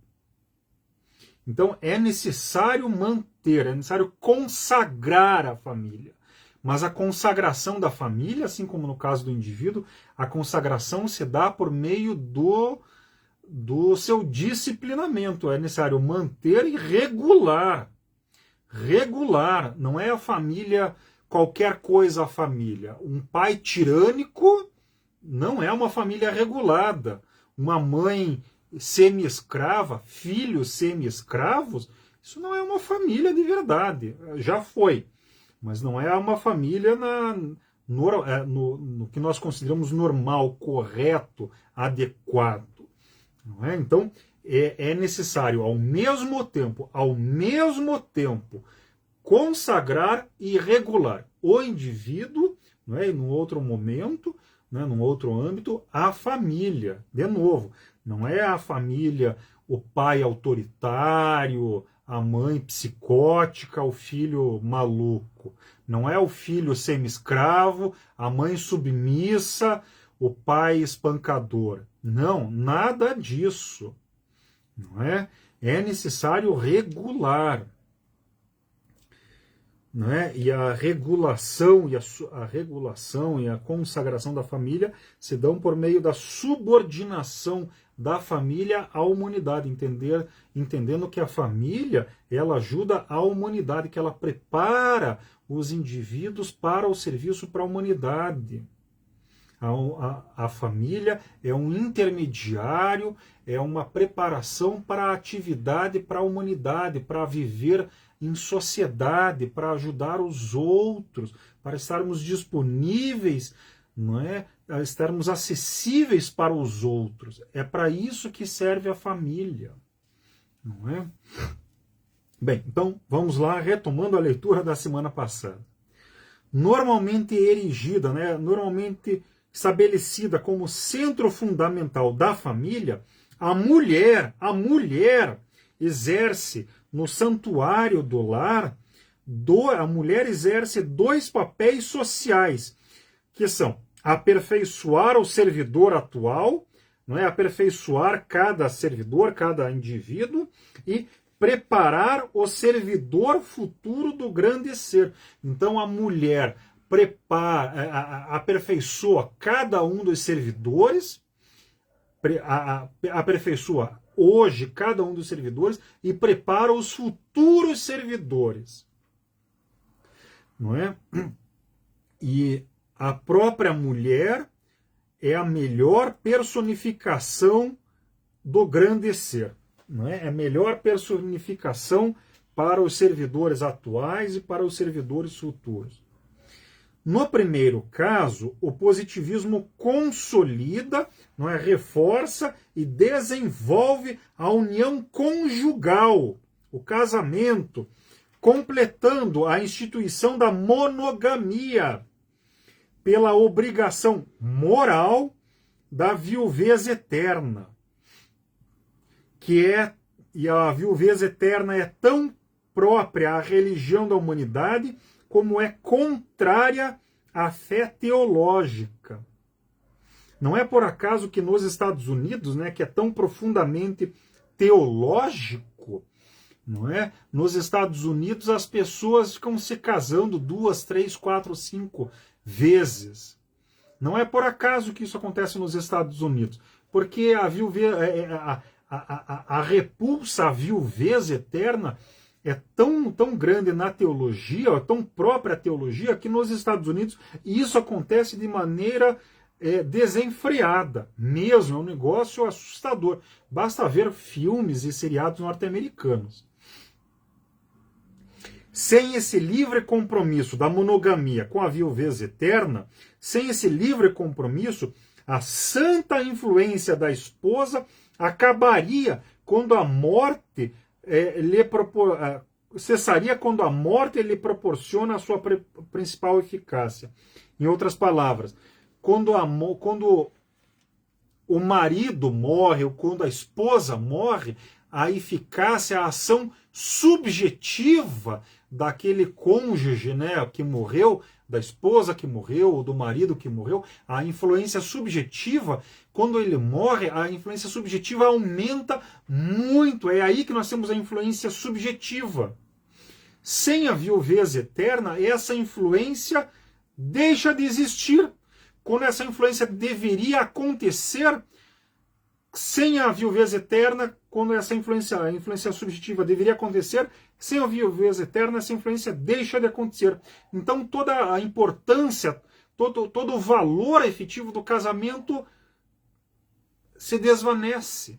Então é necessário manter, é necessário consagrar a família. Mas a consagração da família, assim como no caso do indivíduo, a consagração se dá por meio do seu disciplinamento. É necessário manter e regular. Regular. Não é a família, qualquer coisa a família. Um pai tirânico não é uma família regulada. Uma mãe semi-escrava, filhos semi-escravos, isso não é uma família de verdade. Já foi. Mas não é uma família no que nós consideramos normal, correto, adequado. Não é? Então, é necessário, ao mesmo tempo, consagrar e regular o indivíduo, não é? E num outro momento, né, num outro âmbito, a família. De novo, não é a família, o pai autoritário, a mãe psicótica, o filho maluco. Não é o filho semi-escravo, a mãe submissa, o pai espancador. Não, nada disso. Não é? É necessário regular. Não é? E a regulação e a consagração da família se dão por meio da subordinação da família à humanidade, entendendo que a família ela ajuda a humanidade, que ela prepara os indivíduos para o serviço para a humanidade. A família é um intermediário, é uma preparação para a atividade, para a humanidade, para viver em sociedade, para ajudar os outros, para estarmos disponíveis, não é? Estarmos acessíveis para os outros. É para isso que serve a família, não é? Bem, então vamos lá, retomando a leitura da semana passada. normalmente erigida, né, normalmente estabelecida como centro fundamental da família, a mulher exerce no santuário do lar, a mulher exerce dois papéis sociais, que são aperfeiçoar o servidor atual, não é? Aperfeiçoar cada servidor, cada indivíduo, e preparar o servidor futuro do grande ser. Então a mulher aperfeiçoa cada um dos servidores, aperfeiçoa hoje cada um dos servidores e prepara os futuros servidores. Não é? E a própria mulher é a melhor personificação do grande ser. Não é? É a melhor personificação para os servidores atuais e para os servidores futuros. No primeiro caso, o positivismo consolida, não é? Reforça e desenvolve a união conjugal, o casamento, completando a instituição da monogamia pela obrigação moral da viuvez eterna, e a viuvez eterna é tão própria à religião da humanidade como é contrária à fé teológica. Não é por acaso que nos Estados Unidos, né, que é tão profundamente teológico, não é? Nos Estados Unidos as pessoas ficam se casando 2, 3, 4, 5 vezes. Não é por acaso que isso acontece nos Estados Unidos, porque a repulsa à viuvez eterna é tão grande na teologia, é tão própria à teologia, que nos Estados Unidos isso acontece de maneira desenfreada. Mesmo, é um negócio assustador. Basta ver filmes e seriados norte-americanos. Sem esse livre compromisso da monogamia com a viuvez eterna, sem esse livre compromisso, a santa influência da esposa acabaria quando a morte cessaria quando a morte lhe proporciona a sua principal eficácia. Em outras palavras, quando o marido morre ou quando a esposa morre, a eficácia, a ação subjetiva daquele cônjuge, né, que morreu, da esposa que morreu, ou do marido que morreu, a influência subjetiva, quando ele morre, a influência subjetiva aumenta muito. É aí que nós temos a influência subjetiva. Sem a viuvez eterna, essa influência deixa de existir. Quando essa influência deveria acontecer, sem a viuvez eterna, quando a influência subjetiva deveria acontecer, sem a viuvez eterna, essa influência deixa de acontecer. Então toda a importância, todo o valor efetivo do casamento se desvanece,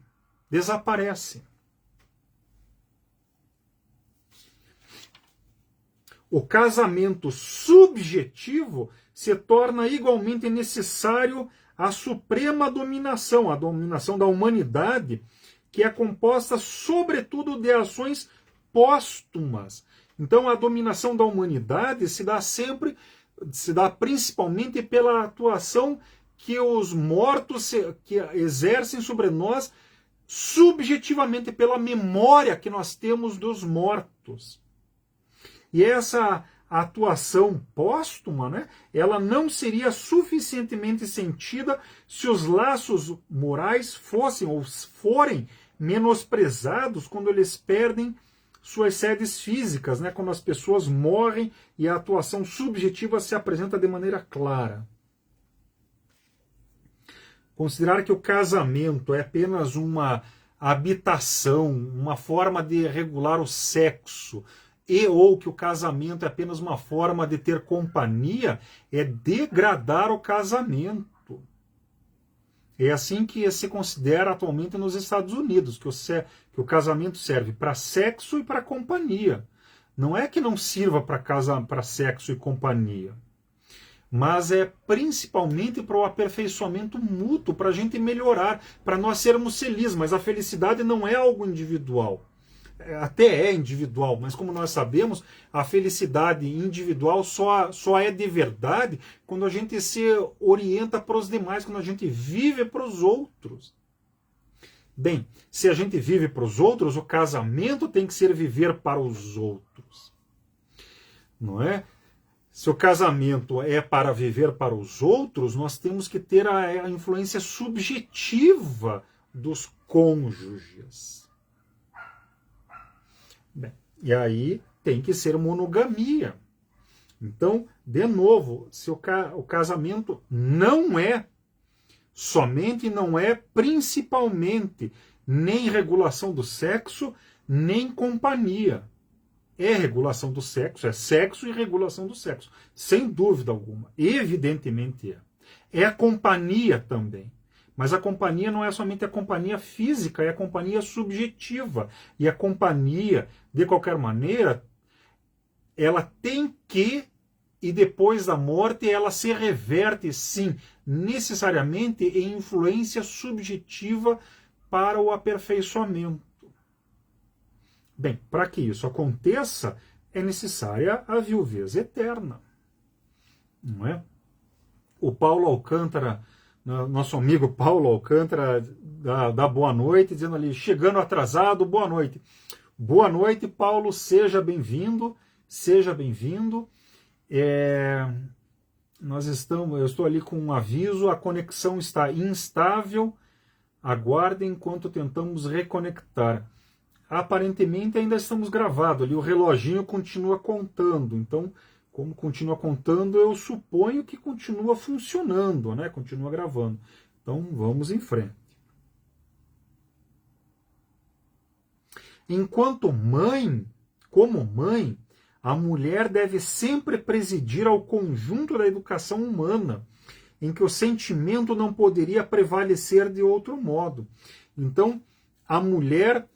desaparece. O casamento subjetivo se torna igualmente necessário à suprema dominação, a dominação da humanidade, que é composta sobretudo de ações póstumas. Então a dominação da humanidade se dá principalmente pela atuação que os mortos que exercem sobre nós subjetivamente, pela memória que nós temos dos mortos. E essa atuação póstuma, né, ela não seria suficientemente sentida se os laços morais fossem ou forem menosprezados quando eles perdem suas sedes físicas, né, quando as pessoas morrem e a atuação subjetiva se apresenta de maneira clara. Considerar que o casamento é apenas uma habitação, uma forma de regular o sexo, ou que o casamento é apenas uma forma de ter companhia, é degradar o casamento. É assim que se considera atualmente nos Estados Unidos, que o casamento serve para sexo e para companhia. Não é que não sirva para sexo e companhia, mas é principalmente para o aperfeiçoamento mútuo, para a gente melhorar, para nós sermos felizes. Mas a felicidade não é algo individual. até é individual, mas como nós sabemos, a felicidade individual só é de verdade quando a gente se orienta para os demais, quando a gente vive para os outros. Bem, se a gente vive para os outros, o casamento tem que ser viver para os outros. Não é? Se o casamento é para viver para os outros, nós temos que ter a influência subjetiva dos cônjuges. Bem, e aí tem que ser monogamia. Então, de novo, se o casamento não é somente, não é principalmente, nem regulação do sexo, nem companhia. É regulação do sexo, é sexo e regulação do sexo, sem dúvida alguma, evidentemente é. É a companhia também, mas a companhia não é somente a companhia física, é a companhia subjetiva, e a companhia, de qualquer maneira, ela tem que, e depois da morte, ela se reverte, sim, necessariamente em influência subjetiva para o aperfeiçoamento. Bem, para que isso aconteça, é necessária a viuvez eterna. Não é? O Paulo Alcântara, nosso amigo Paulo Alcântara, dá boa noite, dizendo ali, chegando atrasado, boa noite. Boa noite, Paulo, seja bem-vindo, seja bem-vindo. Eu estou ali com um aviso, a conexão está instável, aguardem enquanto tentamos reconectar. Aparentemente ainda estamos gravados ali, o reloginho continua contando, então, como continua contando, eu suponho que continua funcionando, né? Continua gravando. Então, vamos em frente. Enquanto mãe, como mãe, a mulher deve sempre presidir ao conjunto da educação humana, em que o sentimento não poderia prevalecer de outro modo. Então, a mulher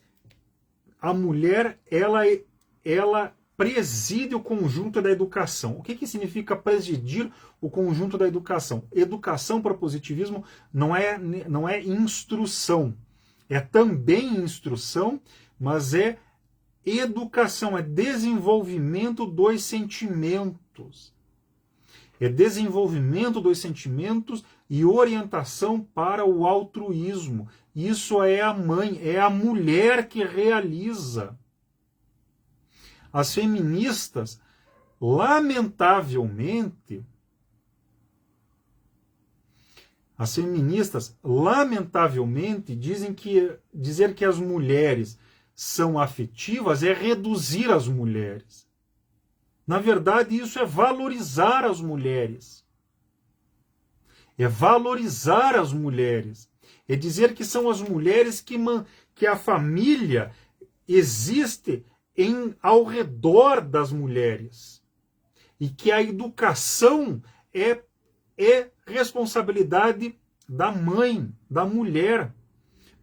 ela preside o conjunto da educação. O que significa presidir o conjunto da educação? Educação para o positivismo não é instrução. É também instrução, mas é educação, é desenvolvimento dos sentimentos. É desenvolvimento dos sentimentos e orientação para o altruísmo. Isso é a mãe, é a mulher que realiza. As feministas, lamentavelmente, dizer que as mulheres são afetivas é reduzir as mulheres. Na verdade, isso é valorizar as mulheres. É valorizar as mulheres. É dizer que são as mulheres que a família existe ao redor das mulheres. E que a educação é responsabilidade da mãe, da mulher.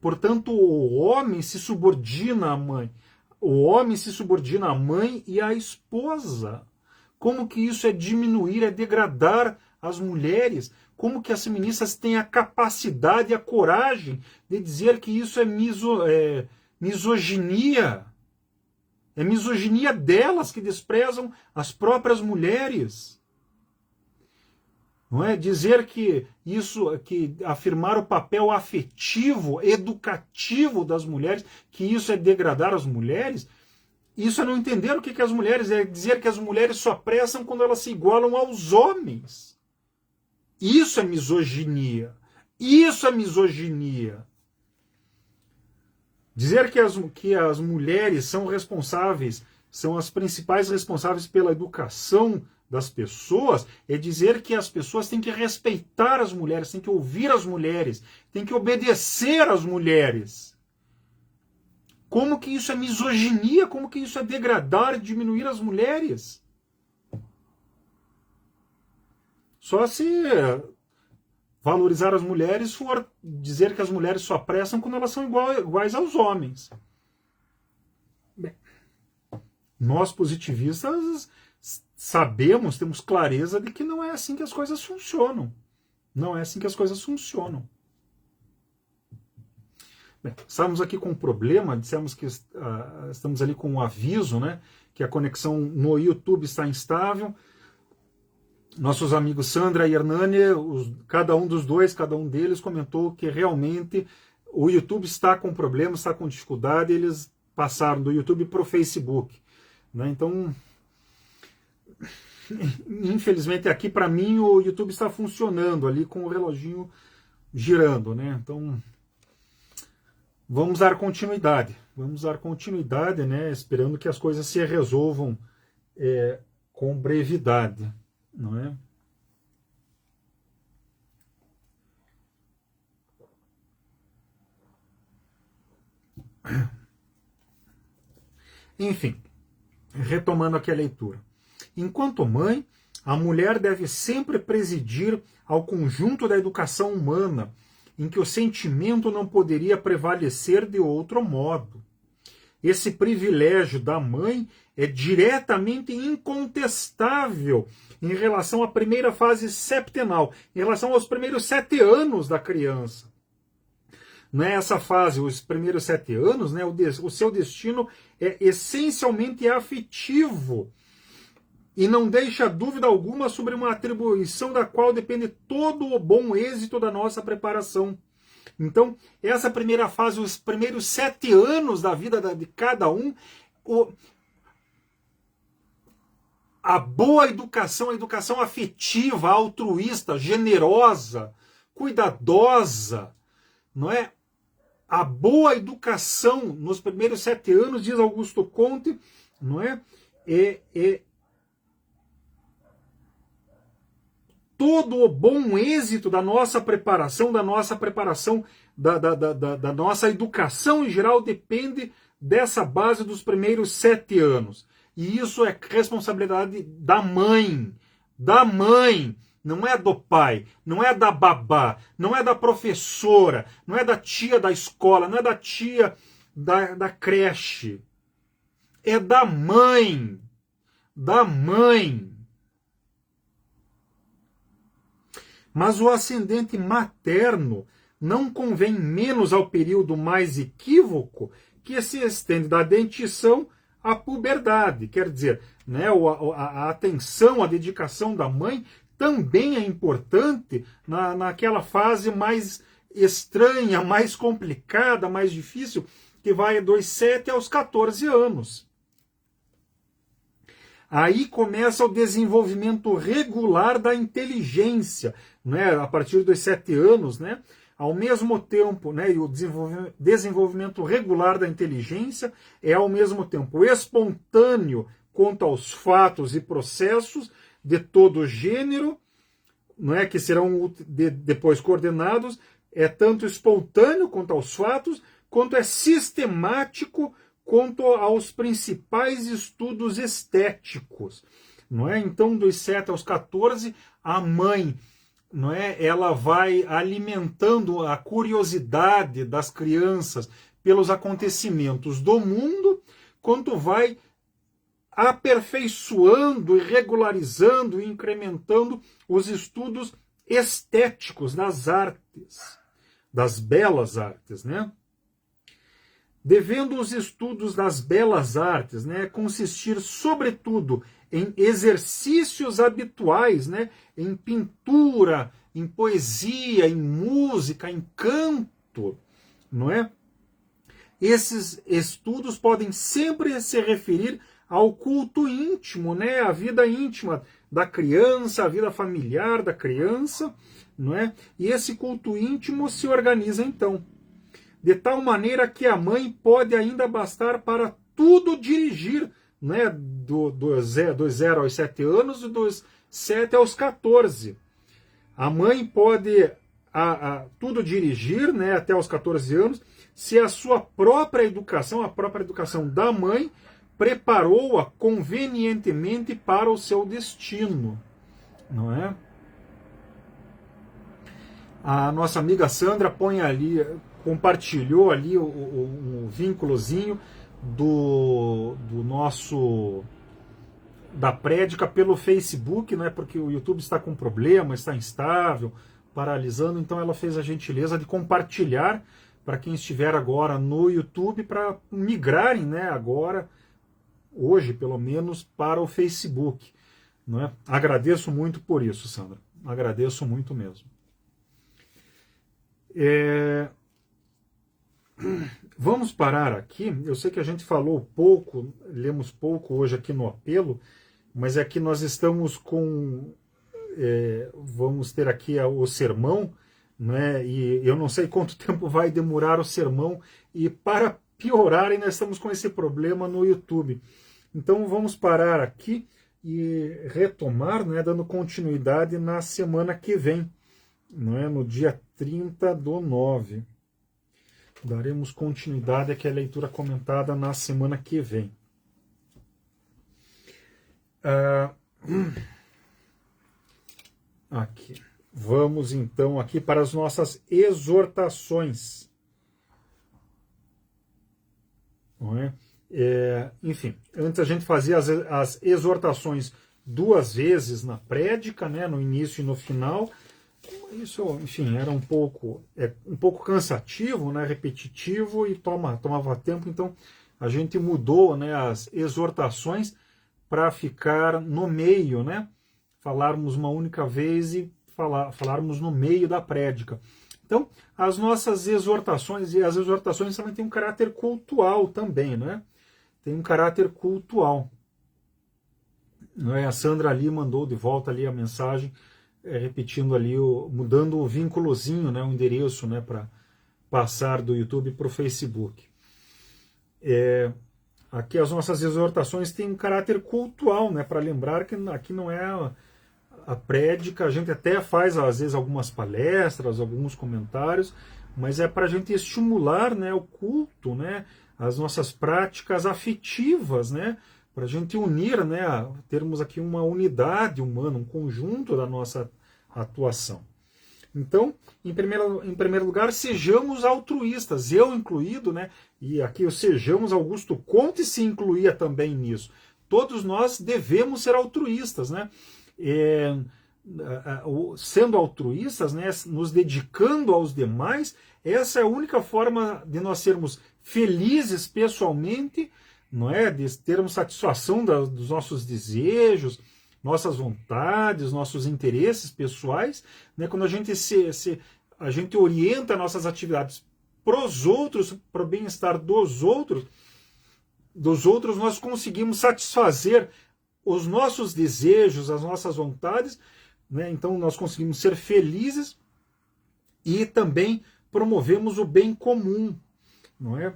Portanto, o homem se subordina à mãe. O homem se subordina à mãe e à esposa. Como que isso é diminuir, é degradar as mulheres? Como que as feministas têm a capacidade e a coragem de dizer que isso é misoginia? É misoginia delas que desprezam as próprias mulheres. Não é? Dizer que afirmar o papel afetivo, educativo das mulheres, que isso é degradar as mulheres, isso é não entender o que as mulheres, é dizer que as mulheres só prestam quando elas se igualam aos homens. Isso é misoginia. Isso é misoginia. Dizer que as mulheres são responsáveis, são as principais responsáveis pela educação das pessoas, é dizer que as pessoas têm que respeitar as mulheres, têm que ouvir as mulheres, têm que obedecer às mulheres. Como que isso é misoginia? Como que isso é degradar e diminuir as mulheres? Só se valorizar as mulheres for dizer que as mulheres só prestam quando elas são iguais aos homens. Bem, nós positivistas sabemos, temos clareza de que não é assim que as coisas funcionam. Não é assim que as coisas funcionam. Bem, estamos aqui com um problema, dissemos que estamos ali com um aviso, né, que a conexão no YouTube está instável. Nossos amigos Sandra e Hernani, cada um deles comentou que realmente o YouTube está com problema, está com dificuldade, eles passaram do YouTube para o Facebook, né? Então, infelizmente aqui para mim o YouTube está funcionando ali com o reloginho girando, né? Então, vamos dar continuidade, né? Esperando que as coisas se resolvam com brevidade, não é? Enfim, retomando aqui a leitura. Enquanto mãe, a mulher deve sempre presidir ao conjunto da educação humana, em que o sentimento não poderia prevalecer de outro modo. Esse privilégio da mãe é diretamente incontestável em relação à primeira fase septenal, em relação aos primeiros 7 anos da criança. Nessa fase, os primeiros 7 anos, né, o seu destino é essencialmente afetivo e não deixa dúvida alguma sobre uma atribuição da qual depende todo o bom êxito da nossa preparação. Então, essa primeira fase, os primeiros 7 anos da vida de cada um, a boa educação, a educação afetiva, altruísta, generosa, cuidadosa, não é? A boa educação nos primeiros 7 anos, diz Augusto Comte, não é? Todo o bom êxito da nossa preparação, da nossa educação em geral depende dessa base dos primeiros 7 anos. E isso é responsabilidade da mãe, não é do pai, não é da babá, não é da professora, não é da tia da escola, não é da tia da creche. É da mãe. Mas o ascendente materno não convém menos ao período mais equívoco que se estende da dentição à puberdade. Quer dizer, né, a atenção, a dedicação da mãe também é importante naquela fase mais estranha, mais complicada, mais difícil, que vai dos 7 aos 14 anos. Aí começa o desenvolvimento regular da inteligência, né, a partir dos 7 anos, né? Ao mesmo tempo, né, e o desenvolvimento regular da inteligência é ao mesmo tempo espontâneo quanto aos fatos e processos de todo gênero, não é, que serão depois coordenados, é tanto espontâneo quanto aos fatos, quanto é sistemático quanto aos principais estudos estéticos, não é? Então, dos 7 aos 14, a mãe, não é, ela vai alimentando a curiosidade das crianças pelos acontecimentos do mundo, quanto vai aperfeiçoando e regularizando e incrementando os estudos estéticos das artes, das belas artes, né? Devendo os estudos das belas artes, né, consistir sobretudo em exercícios habituais, né, em pintura, em poesia, em música, em canto, não é? Esses estudos podem sempre se referir ao culto íntimo, né, a vida íntima da criança, a vida familiar da criança, não é? E esse culto íntimo se organiza então de tal maneira que a mãe pode ainda bastar para tudo dirigir, né, do 0 aos 7 anos e dos 7 aos 14. A mãe pode tudo dirigir, né, até os 14 anos, se a sua própria educação, a própria educação da mãe, preparou-a convenientemente para o seu destino, não é? A nossa amiga Sandra põe ali, compartilhou ali um vínculozinho da prédica pelo Facebook, né, porque o YouTube está com problema, está instável, paralisando, então ela fez a gentileza de compartilhar, para quem estiver agora no YouTube, para migrarem, né, agora, hoje pelo menos, para o Facebook. Não é? Agradeço muito por isso, Sandra. Agradeço muito mesmo. Vamos parar aqui. Eu sei que a gente falou pouco, lemos pouco hoje aqui no apelo, mas é que nós estamos com... vamos ter aqui o sermão, né? E eu não sei quanto tempo vai demorar o sermão, e para piorar, ainda estamos com esse problema no YouTube. Então vamos parar aqui e retomar, né, dando continuidade na semana que vem, não é? No dia 30/9. Daremos continuidade aqui à leitura comentada na semana que vem. Aqui. Vamos então aqui para as nossas exortações. Não é? Enfim, antes a gente fazia as exortações 2 vezes na prédica, né, no início e no final. Isso, enfim, era um pouco cansativo, né, repetitivo, e tomava tempo. Então a gente mudou, né, as exortações para ficar no meio, né, falarmos uma única vez e falarmos no meio da prédica. Então, as nossas exortações, e as exortações também têm um caráter cultual também, né? Tem um caráter cultual. A Sandra ali mandou de volta ali a mensagem, repetindo ali, mudando o vínculozinho, né, o endereço, né, para passar do YouTube para o Facebook. Aqui as nossas exortações têm um caráter cultual, né, para lembrar que aqui não é a prédica. A gente até faz às vezes algumas palestras, alguns comentários, mas é para a gente estimular, né, o culto, né, as nossas práticas afetivas, né, para a gente unir, né, termos aqui uma unidade humana, um conjunto da nossa atuação. Então, em primeiro lugar, sejamos altruístas, eu incluído, né, e aqui o sejamos, Augusto Conte se incluía também nisso. Todos nós devemos ser altruístas, né? Sendo altruístas, né, nos dedicando aos demais, essa é a única forma de nós sermos felizes pessoalmente, não é? De termos satisfação dos nossos desejos, nossas vontades, nossos interesses pessoais, né? Quando a gente a gente orienta nossas atividades para os outros, para o bem-estar dos outros, nós conseguimos satisfazer os nossos desejos, as nossas vontades, né? Então nós conseguimos ser felizes e também promovemos o bem comum, não é?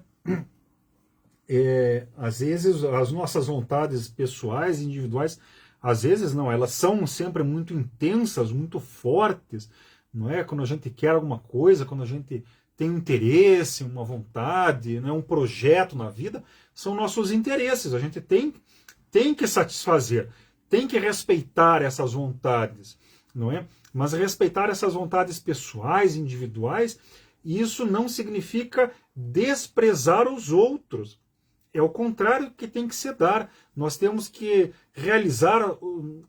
Às vezes as nossas vontades pessoais, individuais, às vezes não, elas são sempre muito intensas, muito fortes, não é? Quando a gente quer alguma coisa, quando a gente tem um interesse, uma vontade, né, um projeto na vida, são nossos interesses, a gente tem que satisfazer, tem que respeitar essas vontades, não é? Mas respeitar essas vontades pessoais, individuais, isso não significa desprezar os outros. É o contrário que tem que se dar. Nós temos que realizar,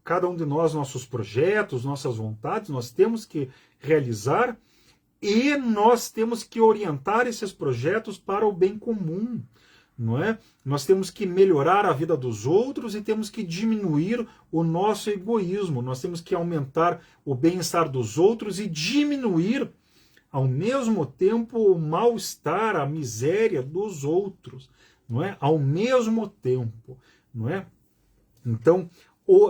cada um de nós, nossos projetos, nossas vontades, nós temos que realizar, e nós temos que orientar esses projetos para o bem comum, não é? Nós temos que melhorar a vida dos outros e temos que diminuir o nosso egoísmo. Nós temos que aumentar o bem-estar dos outros e diminuir, ao mesmo tempo, o mal-estar, a miséria dos outros, não é? Ao mesmo tempo, não é? Então,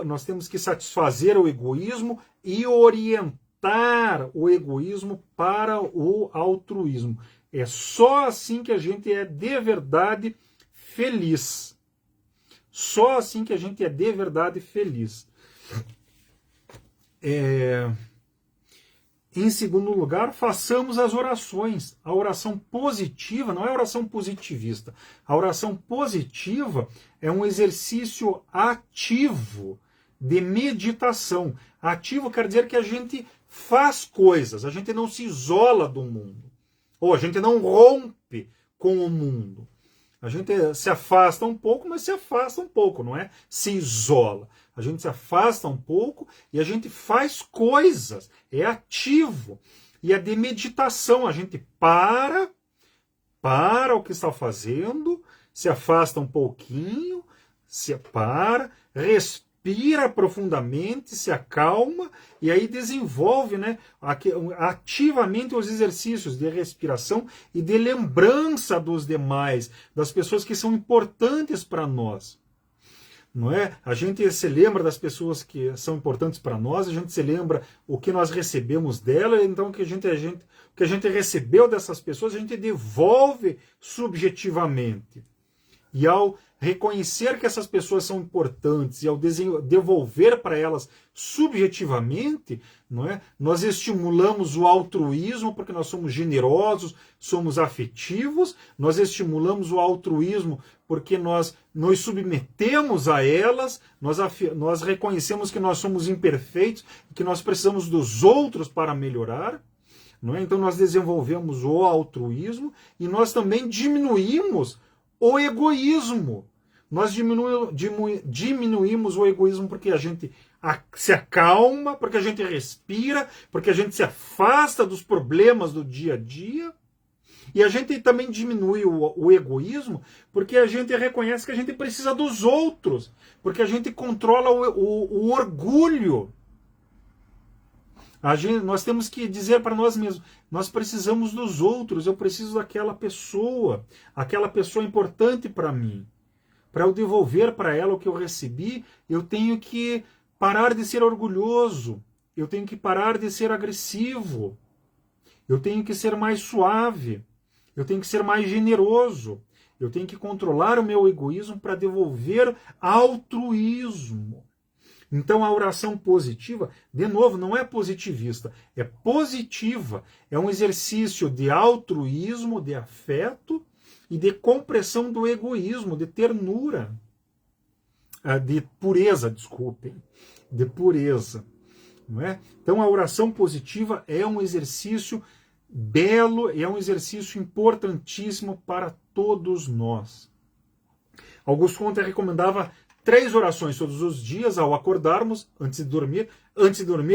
nós temos que satisfazer o egoísmo e orientar o egoísmo para o altruísmo. É só assim que a gente é de verdade feliz. Só assim que a gente é de verdade feliz. Em segundo lugar, façamos as orações. A oração positiva não é oração positivista. A oração positiva é um exercício ativo de meditação. Ativo quer dizer que a gente faz coisas, a gente não se isola do mundo. Ou a gente não rompe com o mundo. A gente se afasta um pouco, mas se afasta um pouco, não é? Se isola. A gente se afasta um pouco e a gente faz coisas. É ativo. E é de meditação. A gente para para o que está fazendo, se afasta um pouquinho, se para, respira profundamente, se acalma e aí desenvolve, né, ativamente os exercícios de respiração e de lembrança dos demais, das pessoas que são importantes para nós. Não é? A gente se lembra das pessoas que são importantes para nós, a gente se lembra o que nós recebemos dela, então o que a gente recebeu dessas pessoas, a gente devolve subjetivamente. E ao reconhecer que essas pessoas são importantes e ao devolver para elas subjetivamente, não é? Nós estimulamos o altruísmo porque nós somos generosos, somos afetivos, nós estimulamos o altruísmo porque nós nos submetemos a elas, nós reconhecemos que nós somos imperfeitos, que nós precisamos dos outros para melhorar. Não é? Então nós desenvolvemos o altruísmo e nós também diminuímos o egoísmo. Nós diminuímos o egoísmo porque a gente se acalma, porque a gente respira, porque a gente se afasta dos problemas do dia a dia. E a gente também diminui o egoísmo porque a gente reconhece que a gente precisa dos outros, porque a gente controla o orgulho. Nós temos que dizer para nós mesmos, nós precisamos dos outros, eu preciso daquela pessoa importante para mim. Para eu devolver para ela o que eu recebi, eu tenho que parar de ser orgulhoso, eu tenho que parar de ser agressivo, eu tenho que ser mais suave, eu tenho que ser mais generoso, eu tenho que controlar o meu egoísmo para devolver altruísmo. Então a oração positiva, de novo, não é positivista, é positiva. É um exercício de altruísmo, de afeto e de compressão do egoísmo, de ternura. De pureza, desculpem. De pureza. Não é? Então a oração positiva é um exercício belo, é um exercício importantíssimo para todos nós. Augusto Conte recomendava 3 orações todos os dias ao acordarmos, antes de dormir,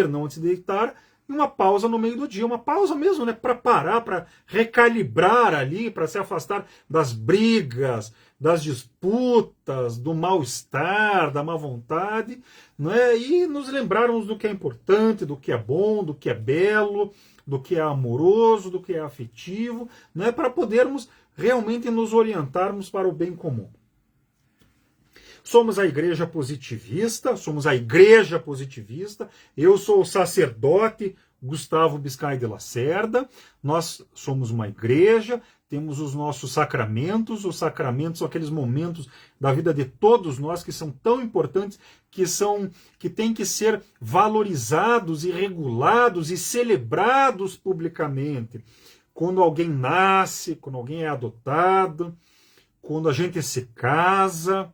não antes de deitar, e uma pausa no meio do dia, uma pausa mesmo, né, para parar, para recalibrar ali, para se afastar das brigas, das disputas, do mal-estar, da má vontade, né, e nos lembrarmos do que é importante, do que é bom, do que é belo, do que é amoroso, do que é afetivo, né, para podermos realmente nos orientarmos para o bem comum. Somos a igreja positivista, eu sou o sacerdote Gustavo Biscay de Lacerda, nós somos uma igreja, temos os nossos sacramentos, os sacramentos são aqueles momentos da vida de todos nós que são tão importantes, que têm que ser valorizados e regulados e celebrados publicamente. Quando alguém nasce, quando alguém é adotado, quando a gente se casa,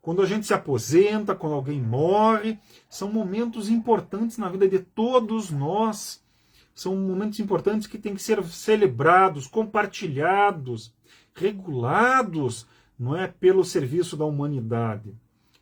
quando a gente se aposenta, quando alguém morre, são momentos importantes na vida de todos nós. São momentos importantes que têm que ser celebrados, compartilhados, regulados, não é, pelo serviço da humanidade.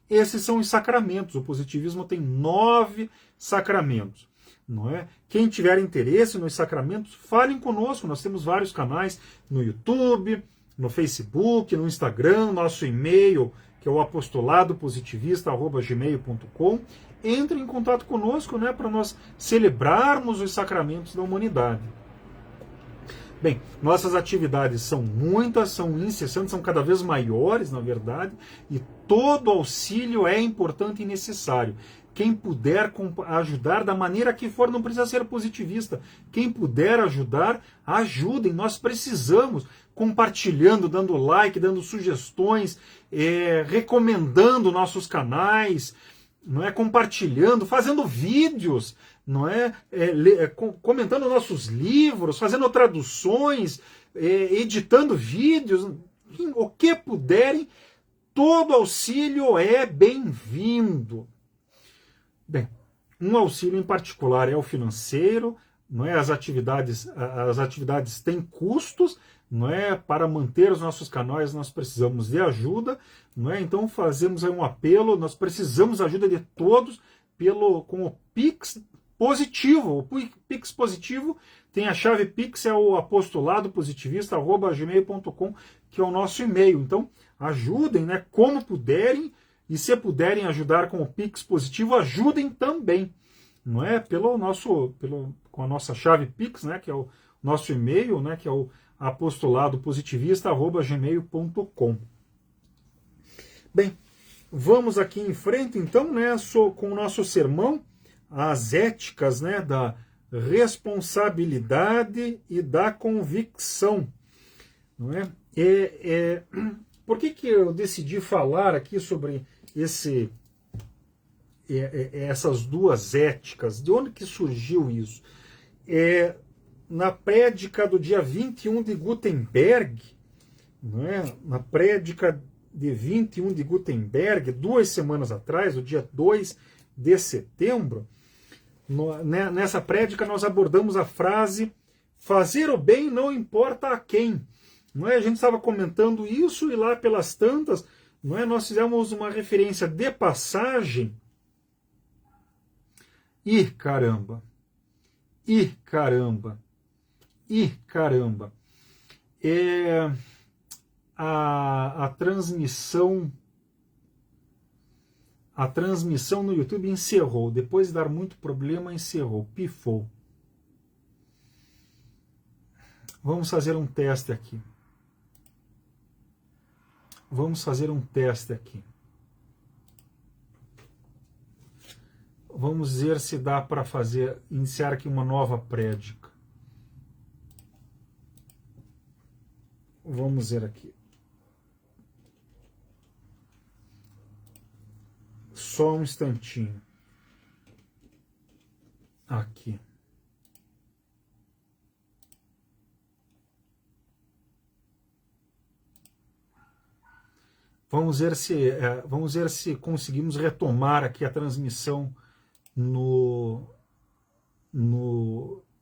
Esses são os sacramentos. O positivismo tem 9 sacramentos. Não é? Quem tiver interesse nos sacramentos, falem conosco. Nós temos vários canais no YouTube, no Facebook, no Instagram, nosso e-mail, que é o apostoladopositivista@gmail.com. Entre em contato conosco, né, para nós celebrarmos os sacramentos da humanidade. Bem, nossas atividades são muitas, são incessantes, são cada vez maiores, na verdade, e todo auxílio é importante e necessário. Quem puder ajudar da maneira que for, não precisa ser positivista. Quem puder ajudar, ajudem. Nós precisamos, compartilhando, dando like, dando sugestões, recomendando nossos canais, não é, compartilhando, fazendo vídeos, não é, comentando nossos livros, fazendo traduções, editando vídeos, enfim, o que puderem, todo auxílio é bem-vindo. Bem, um auxílio em particular é o financeiro, não é? As atividades têm custos, não é? Para manter os nossos canais nós precisamos de ajuda, não é? Então fazemos aí um apelo, nós precisamos da ajuda de todos com o Pix positivo. O Pix positivo tem a chave Pix, é o apostoladopositivista@gmail.com, que é o nosso e-mail. Então, ajudem, né, como puderem, e se puderem ajudar com o Pix positivo, ajudem também, não é? Com a nossa chave Pix, né, que é o nosso e-mail, né, que é o apostoladopositivista@gmail.com. Bem, vamos aqui em frente, então, né, com o nosso sermão, as éticas, né, da responsabilidade e da convicção, não é? Por que eu decidi falar aqui sobre essas duas éticas? De onde que surgiu isso? Na prédica do dia 21 de Gutenberg, não é? Na prédica de 21 de Gutenberg, 2 semanas atrás, o dia 2 de setembro, nessa prédica nós abordamos a frase: fazer o bem não importa a quem. Não é? A gente estava comentando isso e lá pelas tantas, não é? Nós fizemos uma referência de passagem. Caramba! Caramba! A transmissão no YouTube encerrou. Depois de dar muito problema, encerrou. Pifou. Vamos fazer um teste aqui. Vamos ver se dá para iniciar aqui uma nova prédica. Vamos ver aqui. Só um instantinho. Aqui. Vamos ver se conseguimos retomar aqui a transmissão no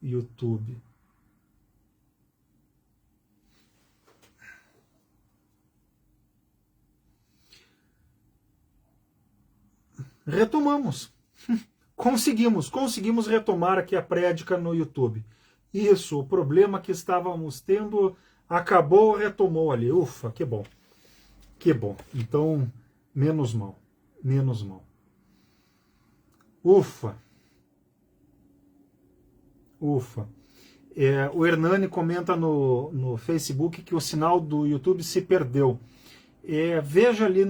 YouTube. Retomamos. Conseguimos retomar aqui a prédica no YouTube. Isso, o problema que estávamos tendo acabou, retomou ali. Ufa, que bom. Que bom. Então, menos mal. Ufa. O Hernani comenta no Facebook que o sinal do YouTube se perdeu. Veja ali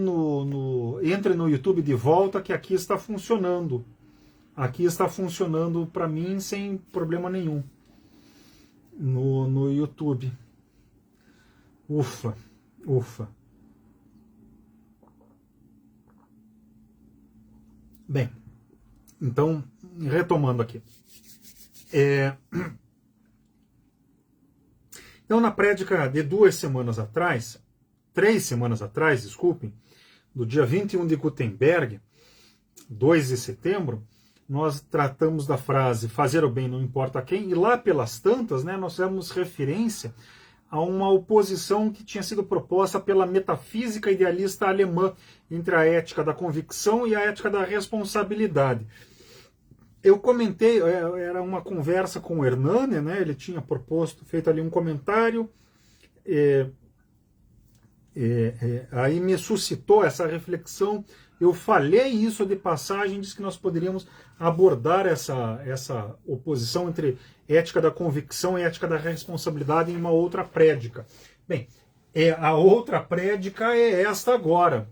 entre no YouTube de volta que aqui está funcionando. Aqui está funcionando para mim sem problema nenhum. No YouTube. Ufa. Bem, então, retomando aqui. Então, na prédica de 3 semanas atrás, desculpem, do dia 21 de Gutenberg, 2 de setembro, nós tratamos da frase fazer o bem não importa a quem, e lá pelas tantas, né, nós fizemos referência a uma oposição que tinha sido proposta pela metafísica idealista alemã entre a ética da convicção e a ética da responsabilidade. Eu comentei, era uma conversa com o Hernani, né, ele tinha feito ali um comentário, aí me suscitou essa reflexão. Eu falei isso de passagem, disse que nós poderíamos abordar essa oposição entre ética da convicção e ética da responsabilidade em uma outra prédica. Bem, a outra prédica é esta agora.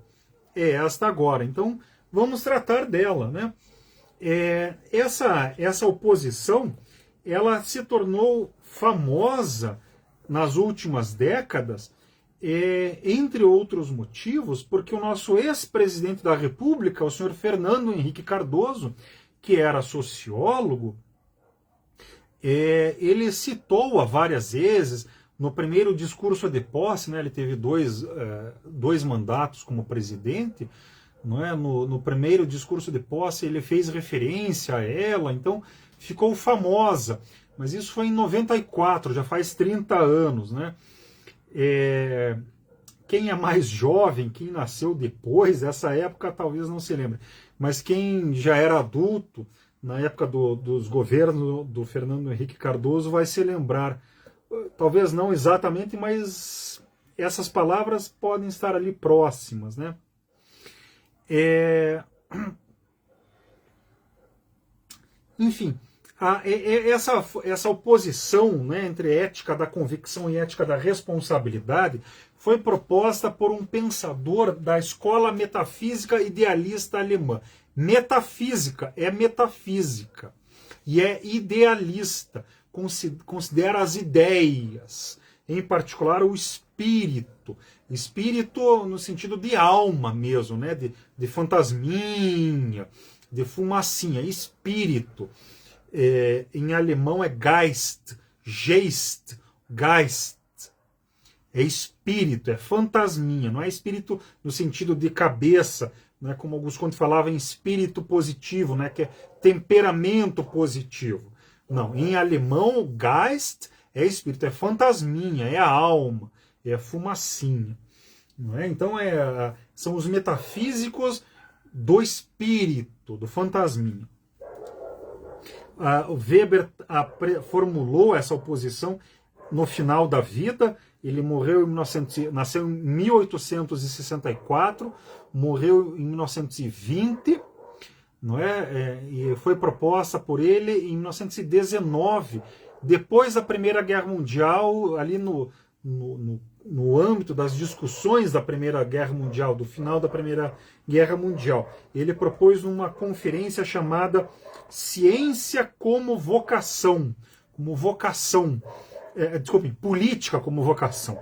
Então, vamos tratar dela, né? Essa oposição, ela se tornou famosa nas últimas décadas, entre outros motivos, porque o nosso ex-presidente da República, o senhor Fernando Henrique Cardoso, que era sociólogo, ele citou-a várias vezes. No primeiro discurso de posse, né, ele teve dois mandatos como presidente, não é? No primeiro discurso de posse ele fez referência a ela, então ficou famosa. Mas isso foi em 94, já faz 30 anos, né? Quem é mais jovem, quem nasceu depois, essa época talvez não se lembre, mas quem já era adulto na época dos governos do Fernando Henrique Cardoso, vai se lembrar, talvez não exatamente, mas essas palavras podem estar ali próximas, né? Enfim, essa oposição, né, entre ética da convicção e ética da responsabilidade foi proposta por um pensador da escola metafísica idealista alemã. Metafísica é metafísica e é idealista, considera as ideias, em particular o espírito. Espírito no sentido de alma mesmo, né, de fantasminha, de fumacinha, espírito. Em alemão é Geist, Geist, Geist. É espírito, é fantasminha, não é espírito no sentido de cabeça, né, como alguns contos falavam em espírito positivo, né, que é temperamento positivo. Não, em alemão, Geist é espírito, é fantasminha, é a alma, é a fumacinha. Não é? Então são os metafísicos do espírito, do fantasminha. O Weber formulou essa oposição no final da vida. Ele nasceu em 1864, morreu em 1920, não é? E foi proposta por ele em 1919, depois da Primeira Guerra Mundial, ali no âmbito das discussões da Primeira Guerra Mundial, do final da Primeira Guerra Mundial. Ele propôs uma conferência chamada Ciência como Vocação, política como vocação.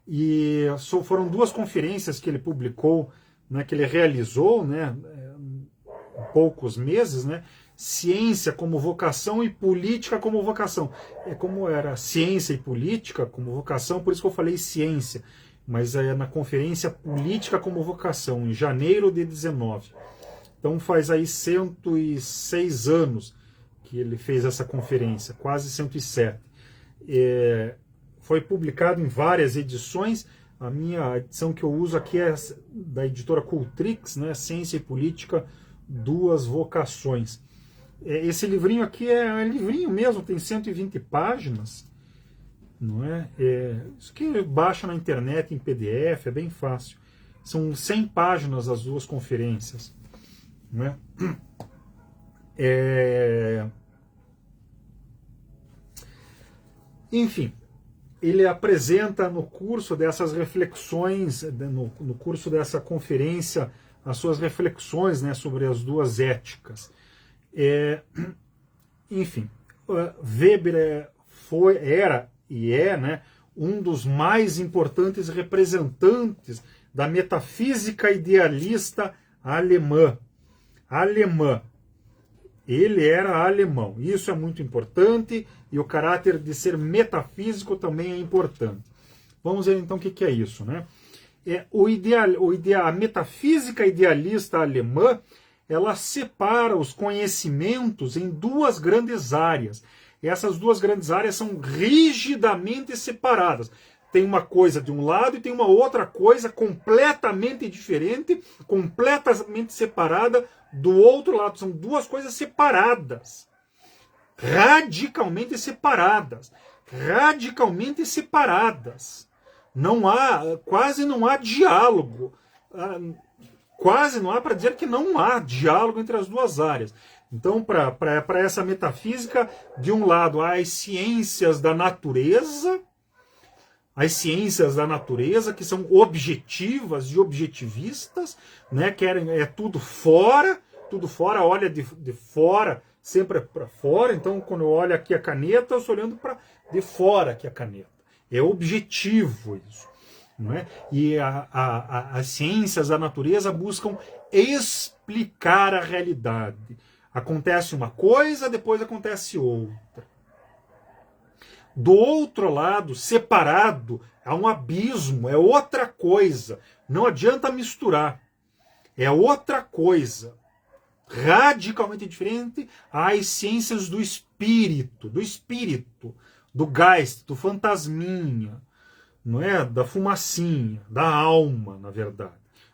E foram duas conferências que ele publicou, né, que ele realizou, né, em poucos meses, né, ciência como vocação e política como vocação. Como era ciência e política como vocação, por isso que eu falei ciência, mas é na conferência política como vocação, em janeiro de 19. Então faz aí 106 anos que ele fez essa conferência, quase 107. Foi publicado em várias edições. A minha edição que eu uso aqui é da editora Cultrix, né? Ciência e Política, Duas Vocações. Esse livrinho aqui é um livrinho mesmo, tem 120 páginas, não é? Isso que baixa na internet em PDF, é bem fácil. São 100 páginas as duas conferências, não é? Enfim, ele apresenta no curso dessas reflexões, no curso dessa conferência, as suas reflexões, né, sobre as duas éticas. Enfim, Weber era e é, né, um dos mais importantes representantes da metafísica idealista alemã. Ele era alemão. Isso é muito importante e o caráter de ser metafísico também é importante. Vamos ver então o que é isso, né? A metafísica idealista alemã, ela separa os conhecimentos em duas grandes áreas. E essas duas grandes áreas são rigidamente separadas. Tem uma coisa de um lado e tem uma outra coisa completamente diferente, completamente separada do outro lado. São duas coisas separadas. Radicalmente separadas. Radicalmente separadas. Quase não há diálogo. Quase não há para dizer que não há diálogo entre as duas áreas. Então, para essa metafísica, de um lado há as ciências da natureza, que são objetivas e objetivistas, né? É tudo fora, olha de fora, sempre para fora. Então, quando eu olho aqui a caneta, eu estou olhando para de fora aqui a caneta. É objetivo isso. Não é? E as ciências da natureza buscam explicar a realidade. Acontece uma coisa, depois acontece outra. Do outro lado, separado, há um abismo, é outra coisa. Não adianta misturar. É outra coisa. Radicalmente diferente às ciências do espírito, do Geist, do fantasminha, não é? Da fumacinha, da alma, na verdade.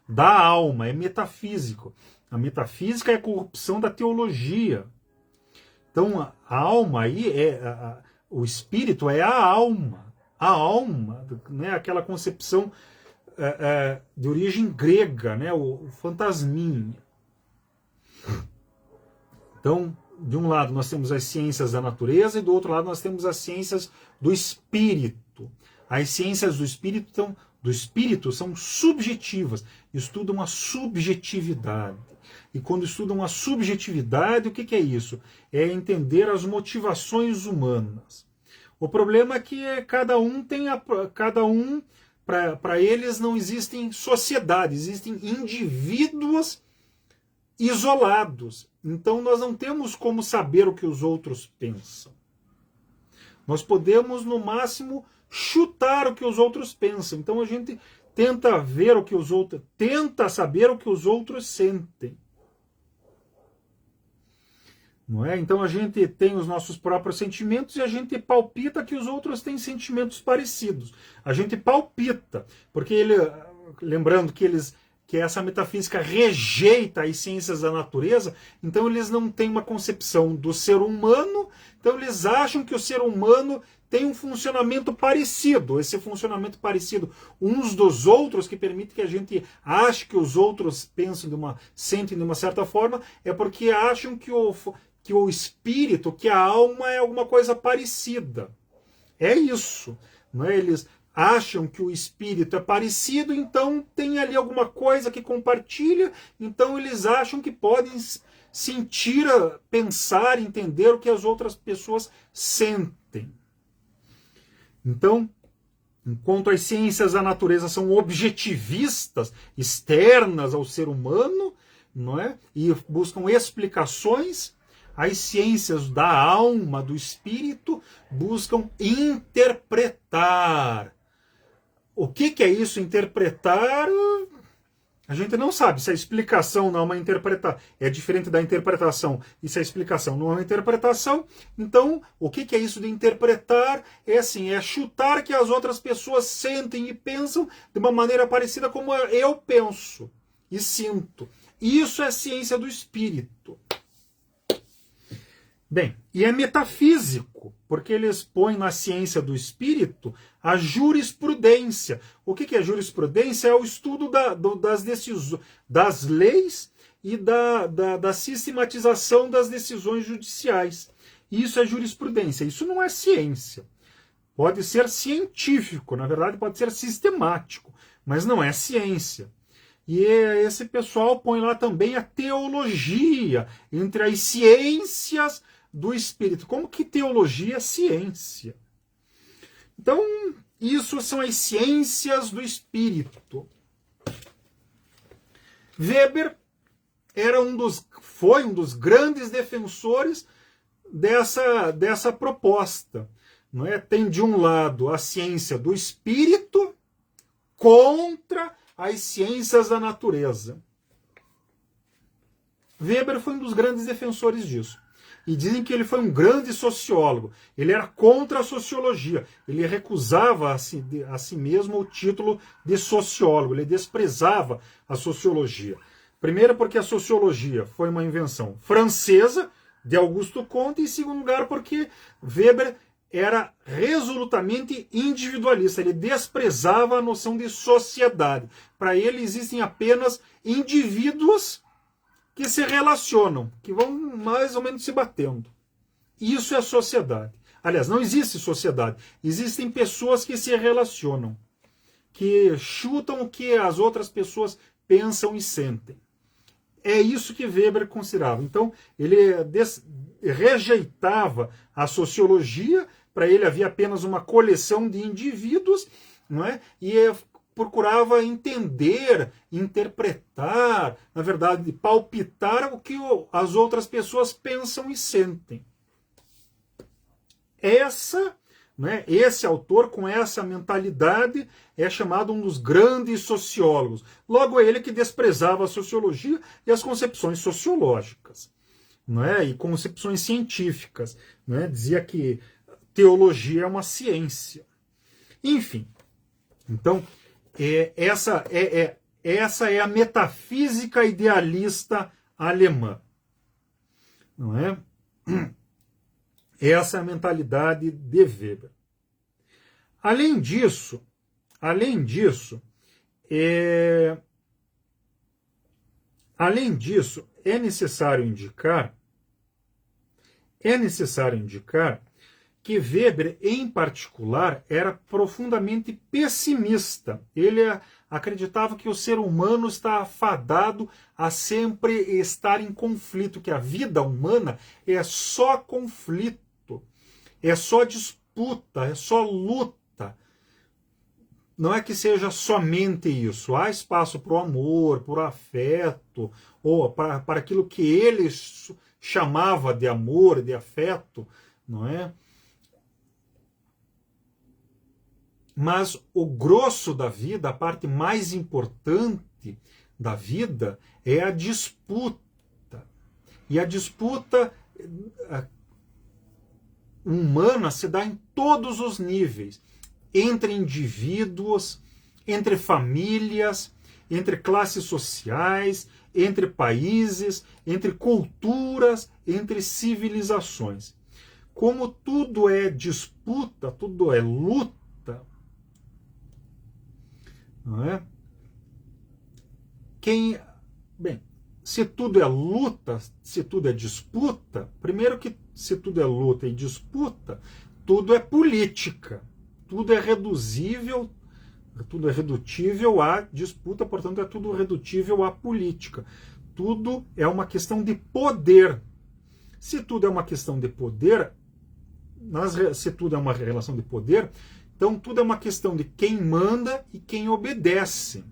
Da alma, é metafísico. A metafísica é a corrupção da teologia. Então, a alma aí, o espírito é a alma. A alma, né, aquela concepção de origem grega, né, o fantasminha. Então, de um lado nós temos as ciências da natureza e do outro lado nós temos as ciências do espírito. As ciências do espírito são subjetivas, estudam a subjetividade. E quando estudam a subjetividade, o que é isso? É entender as motivações humanas. O problema é que cada um, para eles não existem sociedades, existem indivíduos isolados. Então nós não temos como saber o que os outros pensam. Nós podemos, no máximo, chutar o que os outros pensam. Então a gente tenta ver o que os outros, tenta saber o que os outros sentem. Não é? Então a gente tem os nossos próprios sentimentos e a gente palpita que os outros têm sentimentos parecidos. A gente palpita, porque lembrando que essa metafísica rejeita as ciências da natureza, então eles não têm uma concepção do ser humano, então eles acham que o ser humano tem um funcionamento parecido, esse funcionamento parecido uns dos outros, que permite que a gente ache que os outros sentem de uma certa forma, é porque acham que o espírito, que a alma é alguma coisa parecida. É isso, não é? Eles acham que o espírito é parecido, então tem ali alguma coisa que compartilha, então eles acham que podem sentir, pensar, entender o que as outras pessoas sentem. Então, enquanto as ciências da natureza são objetivistas, externas ao ser humano, não é? E buscam explicações, as ciências da alma, do espírito, buscam interpretar. O que é isso, interpretar? A gente não sabe. Se a explicação não é uma interpretação, é diferente da interpretação, e se a explicação não é uma interpretação, então o que é isso de interpretar? É assim, é chutar que as outras pessoas sentem e pensam de uma maneira parecida como eu penso e sinto. Isso é ciência do espírito. Bem, e é metafísico, porque eles põem na ciência do espírito a jurisprudência. O que é jurisprudência? É o estudo das decisões, das leis e da sistematização das decisões judiciais. Isso é jurisprudência, isso não é ciência. Pode ser científico, na verdade pode ser sistemático, mas não é ciência. E esse pessoal põe lá também a teologia, entre as ciências do espírito. Como que teologia é ciência? Então, isso são as ciências do espírito. Weber foi um dos grandes defensores dessa proposta. Não é? Tem de um lado a ciência do espírito contra as ciências da natureza. Weber foi um dos grandes defensores disso. E dizem que ele foi um grande sociólogo. Ele era contra a sociologia. Ele recusava a si mesmo o título de sociólogo. Ele desprezava a sociologia. Primeiro porque a sociologia foi uma invenção francesa, de Augusto Comte, e em segundo lugar porque Weber era resolutamente individualista. Ele desprezava a noção de sociedade. Para ele existem apenas indivíduos que se relacionam, que vão mais ou menos se batendo. Isso é sociedade. Aliás, não existe sociedade. Existem pessoas que se relacionam, que chutam o que as outras pessoas pensam e sentem. É isso que Weber considerava. Então, ele rejeitava a sociologia. Para ele havia apenas uma coleção de indivíduos, não é? E procurava entender, interpretar, na verdade, palpitar o que as outras pessoas pensam e sentem. Esse autor, com essa mentalidade, é chamado um dos grandes sociólogos. Logo, é ele que desprezava a sociologia e as concepções sociológicas, não é? E concepções científicas. Não é? Dizia que teologia é uma ciência. Enfim, então, essa é a metafísica idealista alemã. Não é? Essa é a mentalidade de Weber. Além disso, é necessário indicar que Weber, em particular, era profundamente pessimista. Ele acreditava que o ser humano está afadado a sempre estar em conflito, que a vida humana é só conflito, é só disputa, é só luta. Não é que seja somente isso. Há espaço para o amor, para o afeto, ou para aquilo que ele chamava de amor, de afeto, não é? Mas o grosso da vida, a parte mais importante da vida, é a disputa. E a disputa humana se dá em todos os níveis. Entre indivíduos, entre famílias, entre classes sociais, entre países, entre culturas, entre civilizações. Como tudo é disputa, tudo é luta, não é? Se tudo é luta, se tudo é disputa, primeiro que se tudo é luta e disputa, tudo é política. Tudo é redutível à disputa, portanto, é tudo redutível à política. Tudo é uma questão de poder. Se tudo é uma questão de poder, se tudo é uma relação de poder, então tudo é uma questão de quem manda e quem obedece.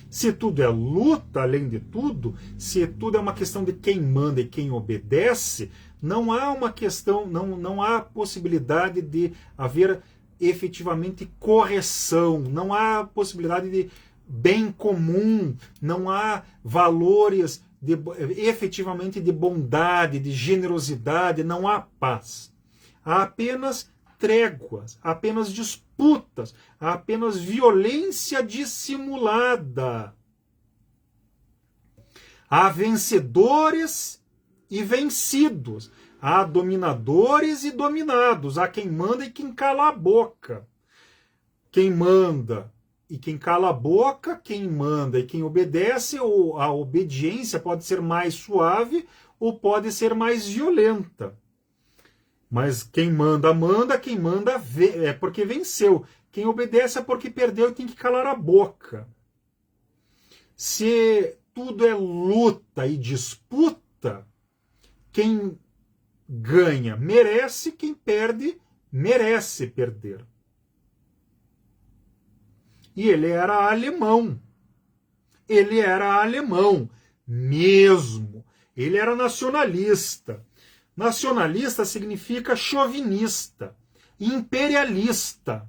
Se tudo é luta, além de tudo, se tudo é uma questão de quem manda e quem obedece, não há uma questão, não há possibilidade de haver efetivamente correção, não há possibilidade de bem comum, não há valores efetivamente de bondade, de generosidade, não há paz. Há apenas tréguas, há apenas disputas, há apenas violência dissimulada. Há vencedores e vencidos. Há dominadores e dominados. Há quem manda e quem cala a boca. Quem manda e quem cala a boca, quem manda e quem obedece, ou a obediência pode ser mais suave ou pode ser mais violenta. Mas quem manda, manda, quem manda é porque venceu. Quem obedece é porque perdeu e tem que calar a boca. Se tudo é luta e disputa, quem ganha merece, quem perde merece perder. E ele era alemão. Ele era alemão mesmo. Ele era nacionalista. Nacionalista significa chauvinista, imperialista.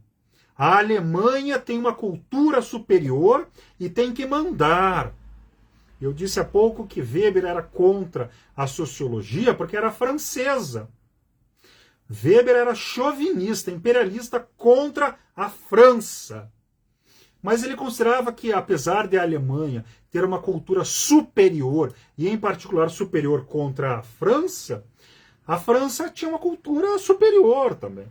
A Alemanha tem uma cultura superior e tem que mandar. Eu disse há pouco que Weber era contra a sociologia porque era francesa. Weber era chauvinista, imperialista contra a França. Mas ele considerava que, apesar de a Alemanha ter uma cultura superior, e em particular superior contra a França tinha uma cultura superior também.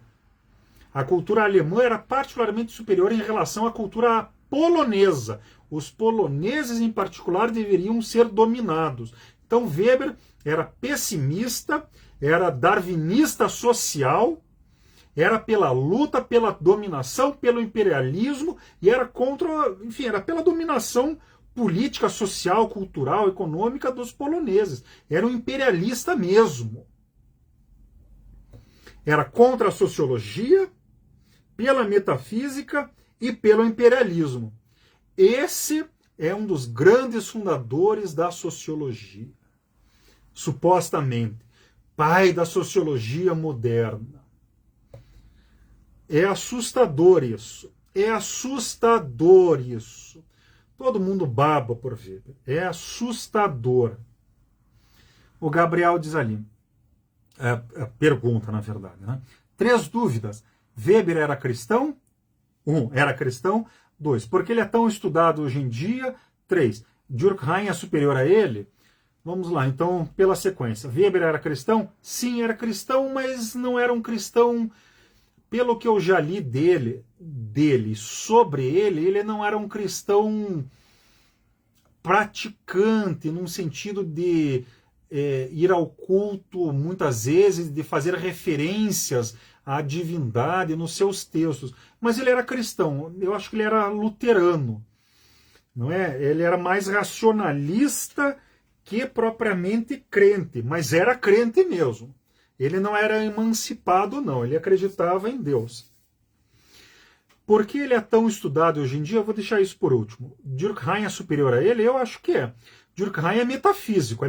A cultura alemã era particularmente superior em relação à cultura polonesa. Os poloneses, em particular, deveriam ser dominados. Então, Weber era pessimista, era darwinista social, era pela luta, pela dominação, pelo imperialismo, e era contra, enfim, era pela dominação política, social, cultural, econômica dos poloneses. Era um imperialista mesmo. Era contra a sociologia, pela metafísica e pelo imperialismo. Esse é um dos grandes fundadores da sociologia. Supostamente, pai da sociologia moderna. É assustador isso. É assustador isso. Todo mundo baba por Weber. É assustador. O Gabriel diz ali, pergunta, na verdade, né? 3 dúvidas. Weber era cristão? 1. Era cristão? 2. Por que ele é tão estudado hoje em dia? 3. Durkheim é superior a ele? Vamos lá, então, pela sequência. Weber era cristão? Sim, era cristão, mas não era um cristão, pelo que eu já li sobre ele não era um cristão praticante, num sentido de ir ao culto muitas vezes, de fazer referências à divindade nos seus textos. Mas ele era cristão, eu acho que ele era luterano, não é? Ele era mais racionalista que propriamente crente, mas era crente mesmo. Ele não era emancipado, não, ele acreditava em Deus. Por que ele é tão estudado hoje em dia? Eu vou deixar isso por último. Durkheim é superior a ele? Eu acho que é. Durkheim é metafísico,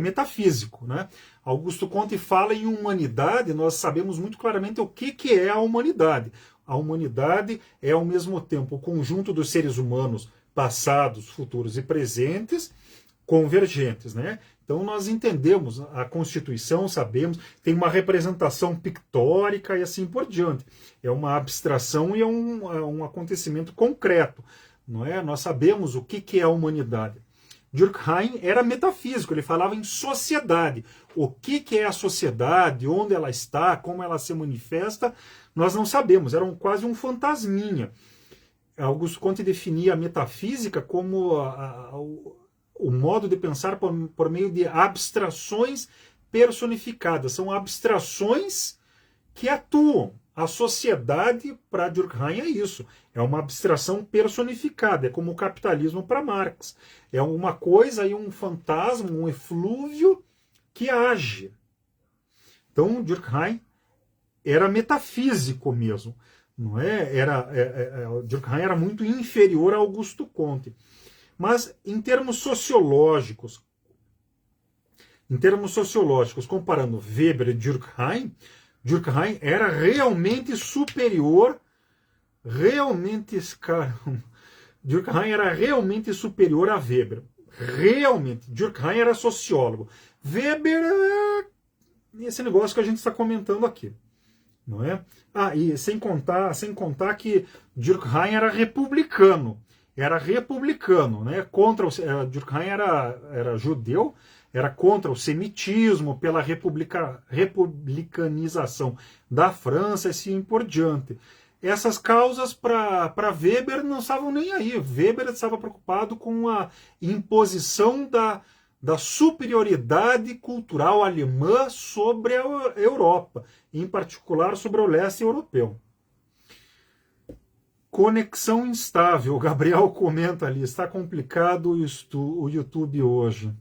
né? Augusto Comte fala em humanidade, nós sabemos muito claramente o que é a humanidade. A humanidade é, ao mesmo tempo, o conjunto dos seres humanos passados, futuros e presentes, convergentes, né? Então nós entendemos a Constituição, sabemos, tem uma representação pictórica e assim por diante. É uma abstração e é um acontecimento concreto, não é? Nós sabemos o que é a humanidade. Durkheim era metafísico, ele falava em sociedade. O que é a sociedade, onde ela está, como ela se manifesta, nós não sabemos, era quase um fantasminha. Augusto Comte definia a metafísica como o modo de pensar por meio de abstrações personificadas. São abstrações que atuam. A sociedade, para Durkheim, é isso. É uma abstração personificada. É como o capitalismo para Marx. É uma coisa e um fantasma, um eflúvio que age. Então, Durkheim era metafísico mesmo. Não é? Durkheim era muito inferior a Augusto Comte. Mas em termos sociológicos, comparando Weber e Durkheim, Durkheim era realmente superior, Durkheim era realmente superior a Weber. Realmente. Durkheim era sociólogo. Weber é esse negócio que a gente está comentando aqui. Não é? E sem contar que Durkheim era republicano. Né? Durkheim era judeu, era contra o semitismo, pela republicanização da França e assim por diante. Essas causas para Weber não estavam nem aí. Weber estava preocupado com a imposição da superioridade cultural alemã sobre a Europa, em particular sobre o leste europeu. Conexão instável. O Gabriel comenta ali, está complicado o YouTube hoje.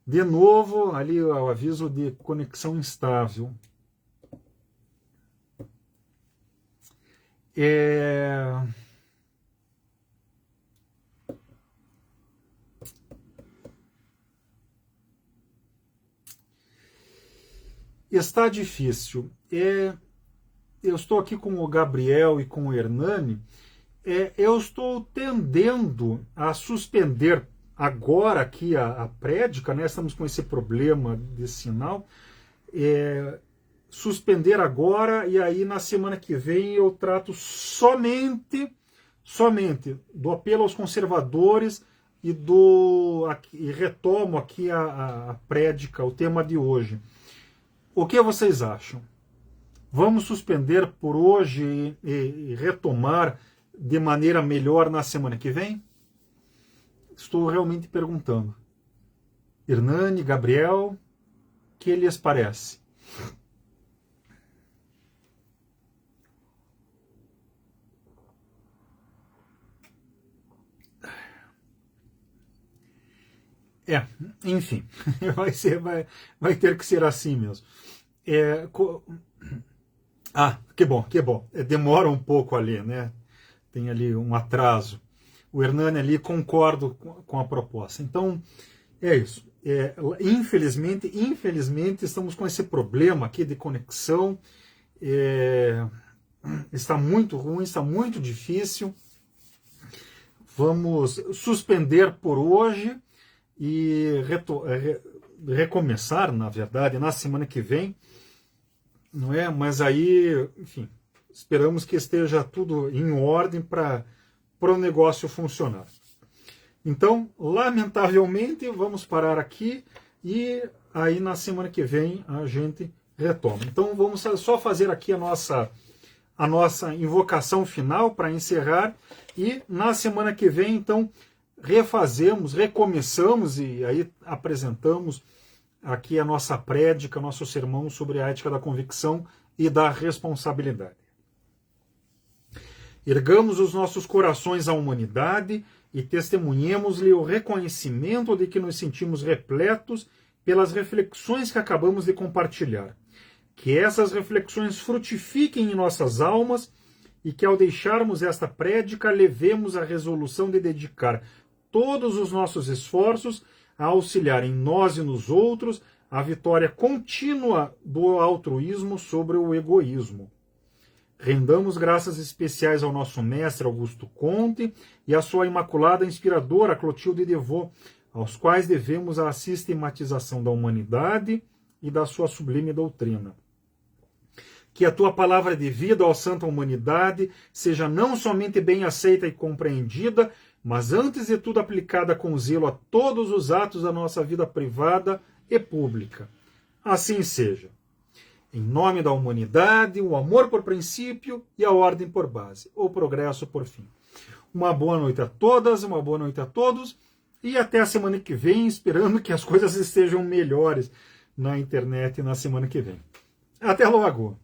De novo, ali o aviso de conexão instável. Está difícil. Eu estou aqui com o Gabriel e com o Hernani. Eu estou tendendo a suspender agora aqui a prédica, né? Estamos com esse problema de sinal. Suspender agora, e aí na semana que vem eu trato somente do apelo aos conservadores e retomo aqui a prédica, o tema de hoje. O que vocês acham? Vamos suspender por hoje e retomar de maneira melhor na semana que vem? Estou realmente perguntando. Hernani, Gabriel, o que lhes parece? Enfim, vai ter que ser assim mesmo. Que bom. Demora um pouco ali, né? Tem ali um atraso. O Hernani ali, concordo com a proposta. Então, é isso. Infelizmente, estamos com esse problema aqui de conexão. Está muito ruim, está muito difícil. Vamos suspender por hoje e recomeçar, na verdade, na semana que vem. Não é? Mas aí, enfim, esperamos que esteja tudo em ordem para o negócio funcionar. Então, lamentavelmente, vamos parar aqui. e aí na semana que vem a gente retoma. Então vamos só fazer aqui a nossa invocação final para encerrar, e na semana que vem, então, recomeçamos e aí apresentamos aqui a nossa prédica, nosso sermão sobre a ética da convicção e da responsabilidade. Ergamos os nossos corações à humanidade e testemunhemos-lhe o reconhecimento de que nos sentimos repletos pelas reflexões que acabamos de compartilhar. Que essas reflexões frutifiquem em nossas almas e que, ao deixarmos esta prédica, levemos a resolução de dedicar todos os nossos esforços a auxiliar em nós e nos outros a vitória contínua do altruísmo sobre o egoísmo. Rendamos graças especiais ao nosso mestre Augusto Comte e à sua imaculada inspiradora Clotilde Devaux, aos quais devemos a sistematização da humanidade e da sua sublime doutrina. Que a tua palavra de vida, ó santa humanidade, seja não somente bem aceita e compreendida, mas antes de tudo aplicada com zelo a todos os atos da nossa vida privada e pública. Assim seja. Em nome da humanidade, o amor por princípio e a ordem por base, o progresso por fim. Uma boa noite a todas, uma boa noite a todos, e até a semana que vem, esperando que as coisas estejam melhores na internet na semana que vem. Até logo!